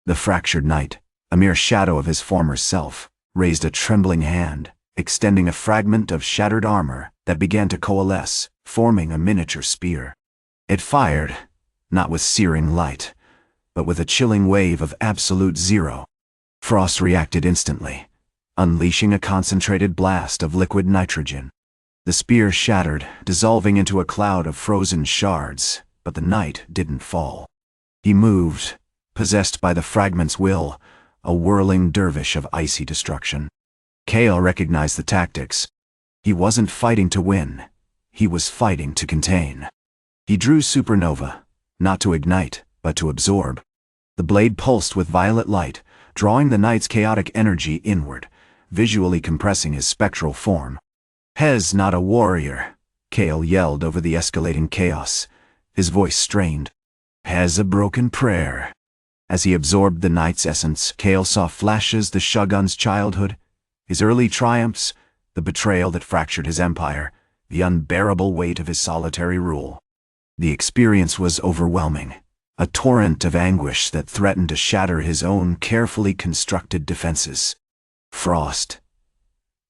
The fractured knight, a mere shadow of his former self, raised a trembling hand, extending a fragment of shattered armor that began to coalesce, forming a miniature spear. It fired, not with searing light, but with a chilling wave of absolute zero. Frost reacted instantly, unleashing a concentrated blast of liquid nitrogen. The spear shattered, dissolving into a cloud of frozen shards, but the knight didn't fall. He moved, possessed by the fragment's will, a whirling dervish of icy destruction. Kael recognized the tactics. He wasn't fighting to win. He was fighting to contain. He drew Supernova, not to ignite, but to absorb. The blade pulsed with violet light, drawing the knight's chaotic energy inward, visually compressing his spectral form. "Hez not a warrior," Kael yelled over the escalating chaos, his voice strained. "Hez a broken prayer." As he absorbed the knight's essence, Kael saw flashes the Shogun's childhood, his early triumphs, the betrayal that fractured his empire, the unbearable weight of his solitary rule. The experience was overwhelming, a torrent of anguish that threatened to shatter his own carefully constructed defenses. Frost,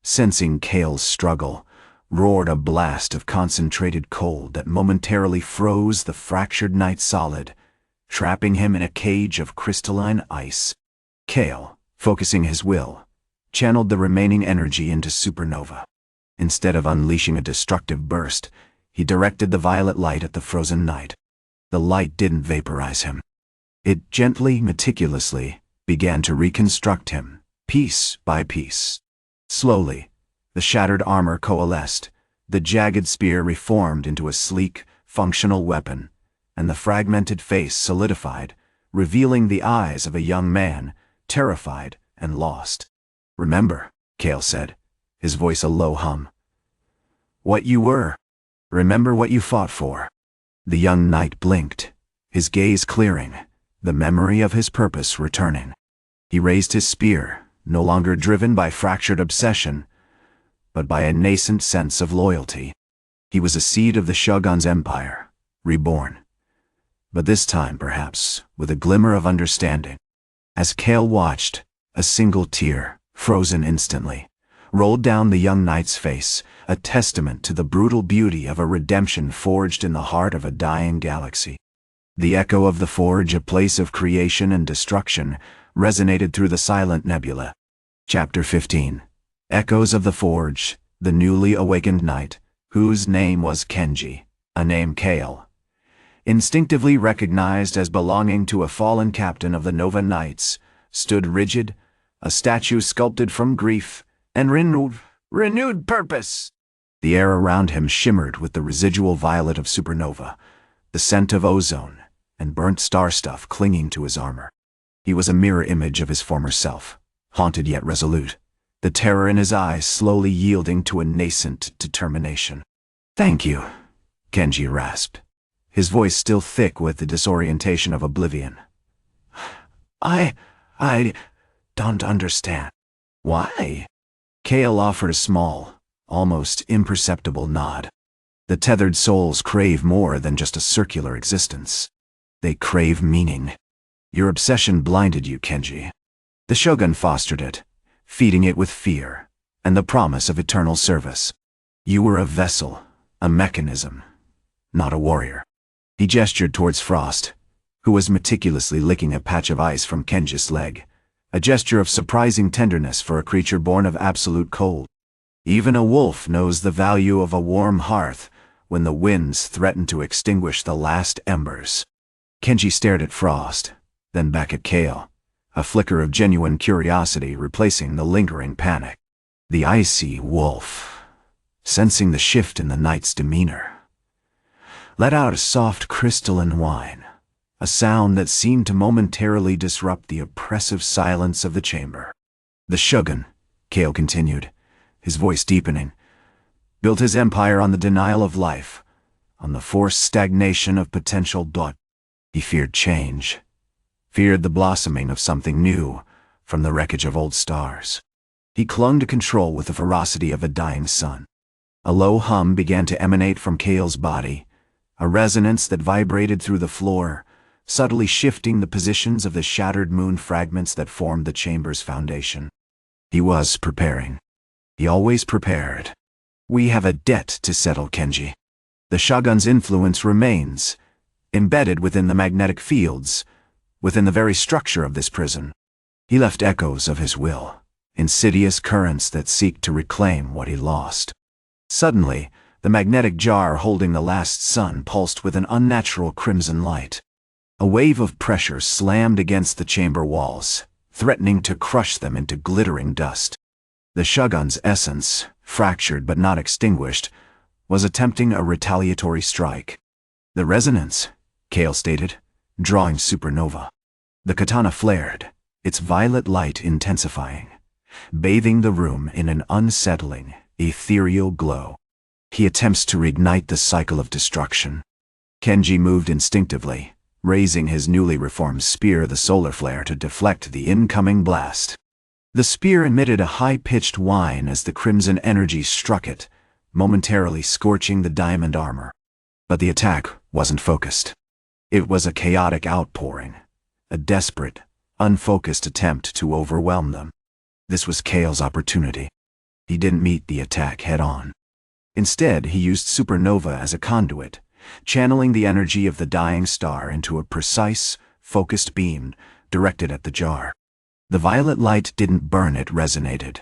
sensing Kael's struggle, roared a blast of concentrated cold that momentarily froze the fractured knight solid, trapping him in a cage of crystalline ice. Kael, focusing his will, channeled the remaining energy into Supernova. Instead of unleashing a destructive burst, he directed the violet light at the frozen knight. The light didn't vaporize him. It gently, meticulously, began to reconstruct him, piece by piece. Slowly, the shattered armor coalesced, the jagged spear reformed into a sleek, functional weapon, and the fragmented face solidified, revealing the eyes of a young man, terrified and lost. "Remember," Kael said, his voice a low hum. "What you were. Remember what you fought for." The young knight blinked, his gaze clearing, the memory of his purpose returning. He raised his spear, no longer driven by fractured obsession, but by a nascent sense of loyalty. He was a seed of the Shogun's empire, reborn. But this time, perhaps, with a glimmer of understanding. As Kael watched, a single tear, frozen instantly, rolled down the young knight's face, a testament to the brutal beauty of a redemption forged in the heart of a dying galaxy. The echo of the forge, a place of creation and destruction, resonated through the silent nebula. Chapter 15. Echoes of the Forge, the newly awakened knight, whose name was Kenji, a name Kael, instinctively recognized as belonging to a fallen captain of the Nova Knights, stood rigid, a statue sculpted from grief and renewed purpose. The air around him shimmered with the residual violet of Supernova, the scent of ozone and burnt star stuff clinging to his armor. He was a mirror image of his former self, haunted yet resolute, the terror in his eyes slowly yielding to a nascent determination. "Thank you," Kenji rasped, his voice still thick with the disorientation of oblivion. I don't understand." "Why?" Kael offered a small, almost imperceptible nod. The tethered souls crave more than just a circular existence. They crave meaning. Your obsession blinded you, Kenji. The Shogun fostered it, feeding it with fear and the promise of eternal service. You were a vessel, a mechanism, not a warrior. He gestured towards Frost, who was meticulously licking a patch of ice from Kenji's leg, a gesture of surprising tenderness for a creature born of absolute cold. Even a wolf knows the value of a warm hearth when the winds threaten to extinguish the last embers. Kenji stared at Frost, then back at Kael, a flicker of genuine curiosity replacing the lingering panic. The icy wolf, sensing the shift in the knight's demeanor, let out a soft crystalline whine, a sound that seemed to momentarily disrupt the oppressive silence of the chamber. The Shogun, Kael continued, his voice deepening, built his empire on the denial of life, on the forced stagnation of potential blood. He feared change, feared the blossoming of something new from the wreckage of old stars. He clung to control with the ferocity of a dying sun. A low hum began to emanate from Kael's body, a resonance that vibrated through the floor, subtly shifting the positions of the shattered moon fragments that formed the chamber's foundation. He was preparing. He always prepared. "We have a debt to settle, Kenji. The Shogun's influence remains, embedded within the magnetic fields, within the very structure of this prison." He left echoes of his will, insidious currents that seek to reclaim what he lost. Suddenly, the magnetic jar holding the last sun pulsed with an unnatural crimson light. A wave of pressure slammed against the chamber walls, threatening to crush them into glittering dust. The Shogun's essence, fractured but not extinguished, was attempting a retaliatory strike. "The resonance," Kael stated, drawing Supernova. The katana flared, its violet light intensifying, bathing the room in an unsettling, ethereal glow. He attempts to reignite the cycle of destruction. Kenji moved instinctively, raising his newly reformed spear, the solar flare, to deflect the incoming blast. The spear emitted a high-pitched whine as the crimson energy struck it, momentarily scorching the diamond armor. But the attack wasn't focused. It was a chaotic outpouring, a desperate, unfocused attempt to overwhelm them. This was Kael's opportunity. He didn't meet the attack head-on. Instead, he used Supernova as a conduit, channeling the energy of the dying star into a precise, focused beam directed at the jar. The violet light didn't burn, it resonated,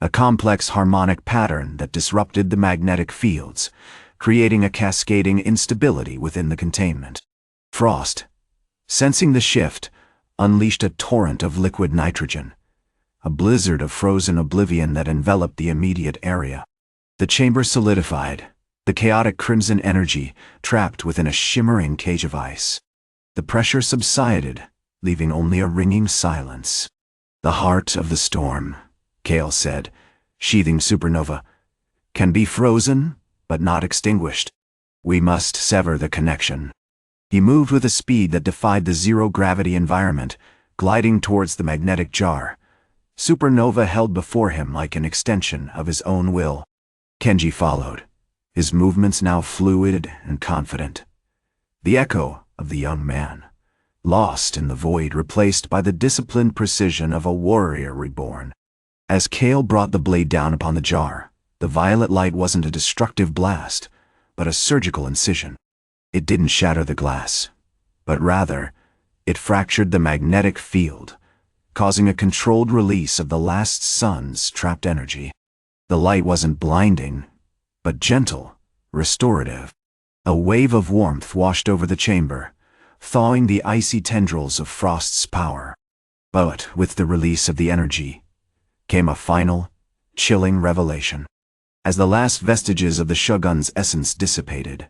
a complex harmonic pattern that disrupted the magnetic fields, creating a cascading instability within the containment. Frost, sensing the shift, unleashed a torrent of liquid nitrogen, a blizzard of frozen oblivion that enveloped the immediate area. The chamber solidified, the chaotic crimson energy trapped within a shimmering cage of ice. The pressure subsided, leaving only a ringing silence. "The heart of the storm," Kael said, sheathing Supernova, "can be frozen, but not extinguished. We must sever the connection." He moved with a speed that defied the zero-gravity environment, gliding towards the magnetic jar. Supernova held before him like an extension of his own will. Kenji followed, his movements now fluid and confident. The echo of the young man, lost in the void, replaced by the disciplined precision of a warrior reborn. As Kael brought the blade down upon the jar, the violet light wasn't a destructive blast, but a surgical incision. It didn't shatter the glass, but rather, it fractured the magnetic field, causing a controlled release of the last sun's trapped energy. The light wasn't blinding, but gentle, restorative. A wave of warmth washed over the chamber, thawing the icy tendrils of Frost's power. But with the release of the energy, came a final, chilling revelation. As the last vestiges of the Shogun's essence dissipated,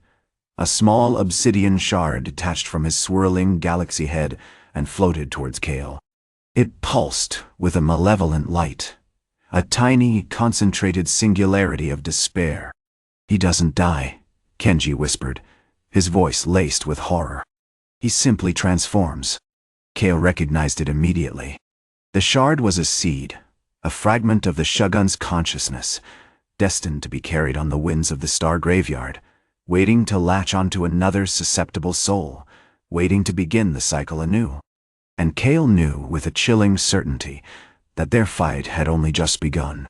a small obsidian shard detached from his swirling galaxy head and floated towards Kael. It pulsed with a malevolent light, a tiny, concentrated singularity of despair. "He doesn't die," Kenji whispered, his voice laced with horror. "He simply transforms." Kael recognized it immediately. The shard was a seed, a fragment of the Shogun's consciousness, destined to be carried on the winds of the star graveyard, waiting to latch onto another susceptible soul, waiting to begin the cycle anew. And Kael knew with a chilling certainty that their fight had only just begun.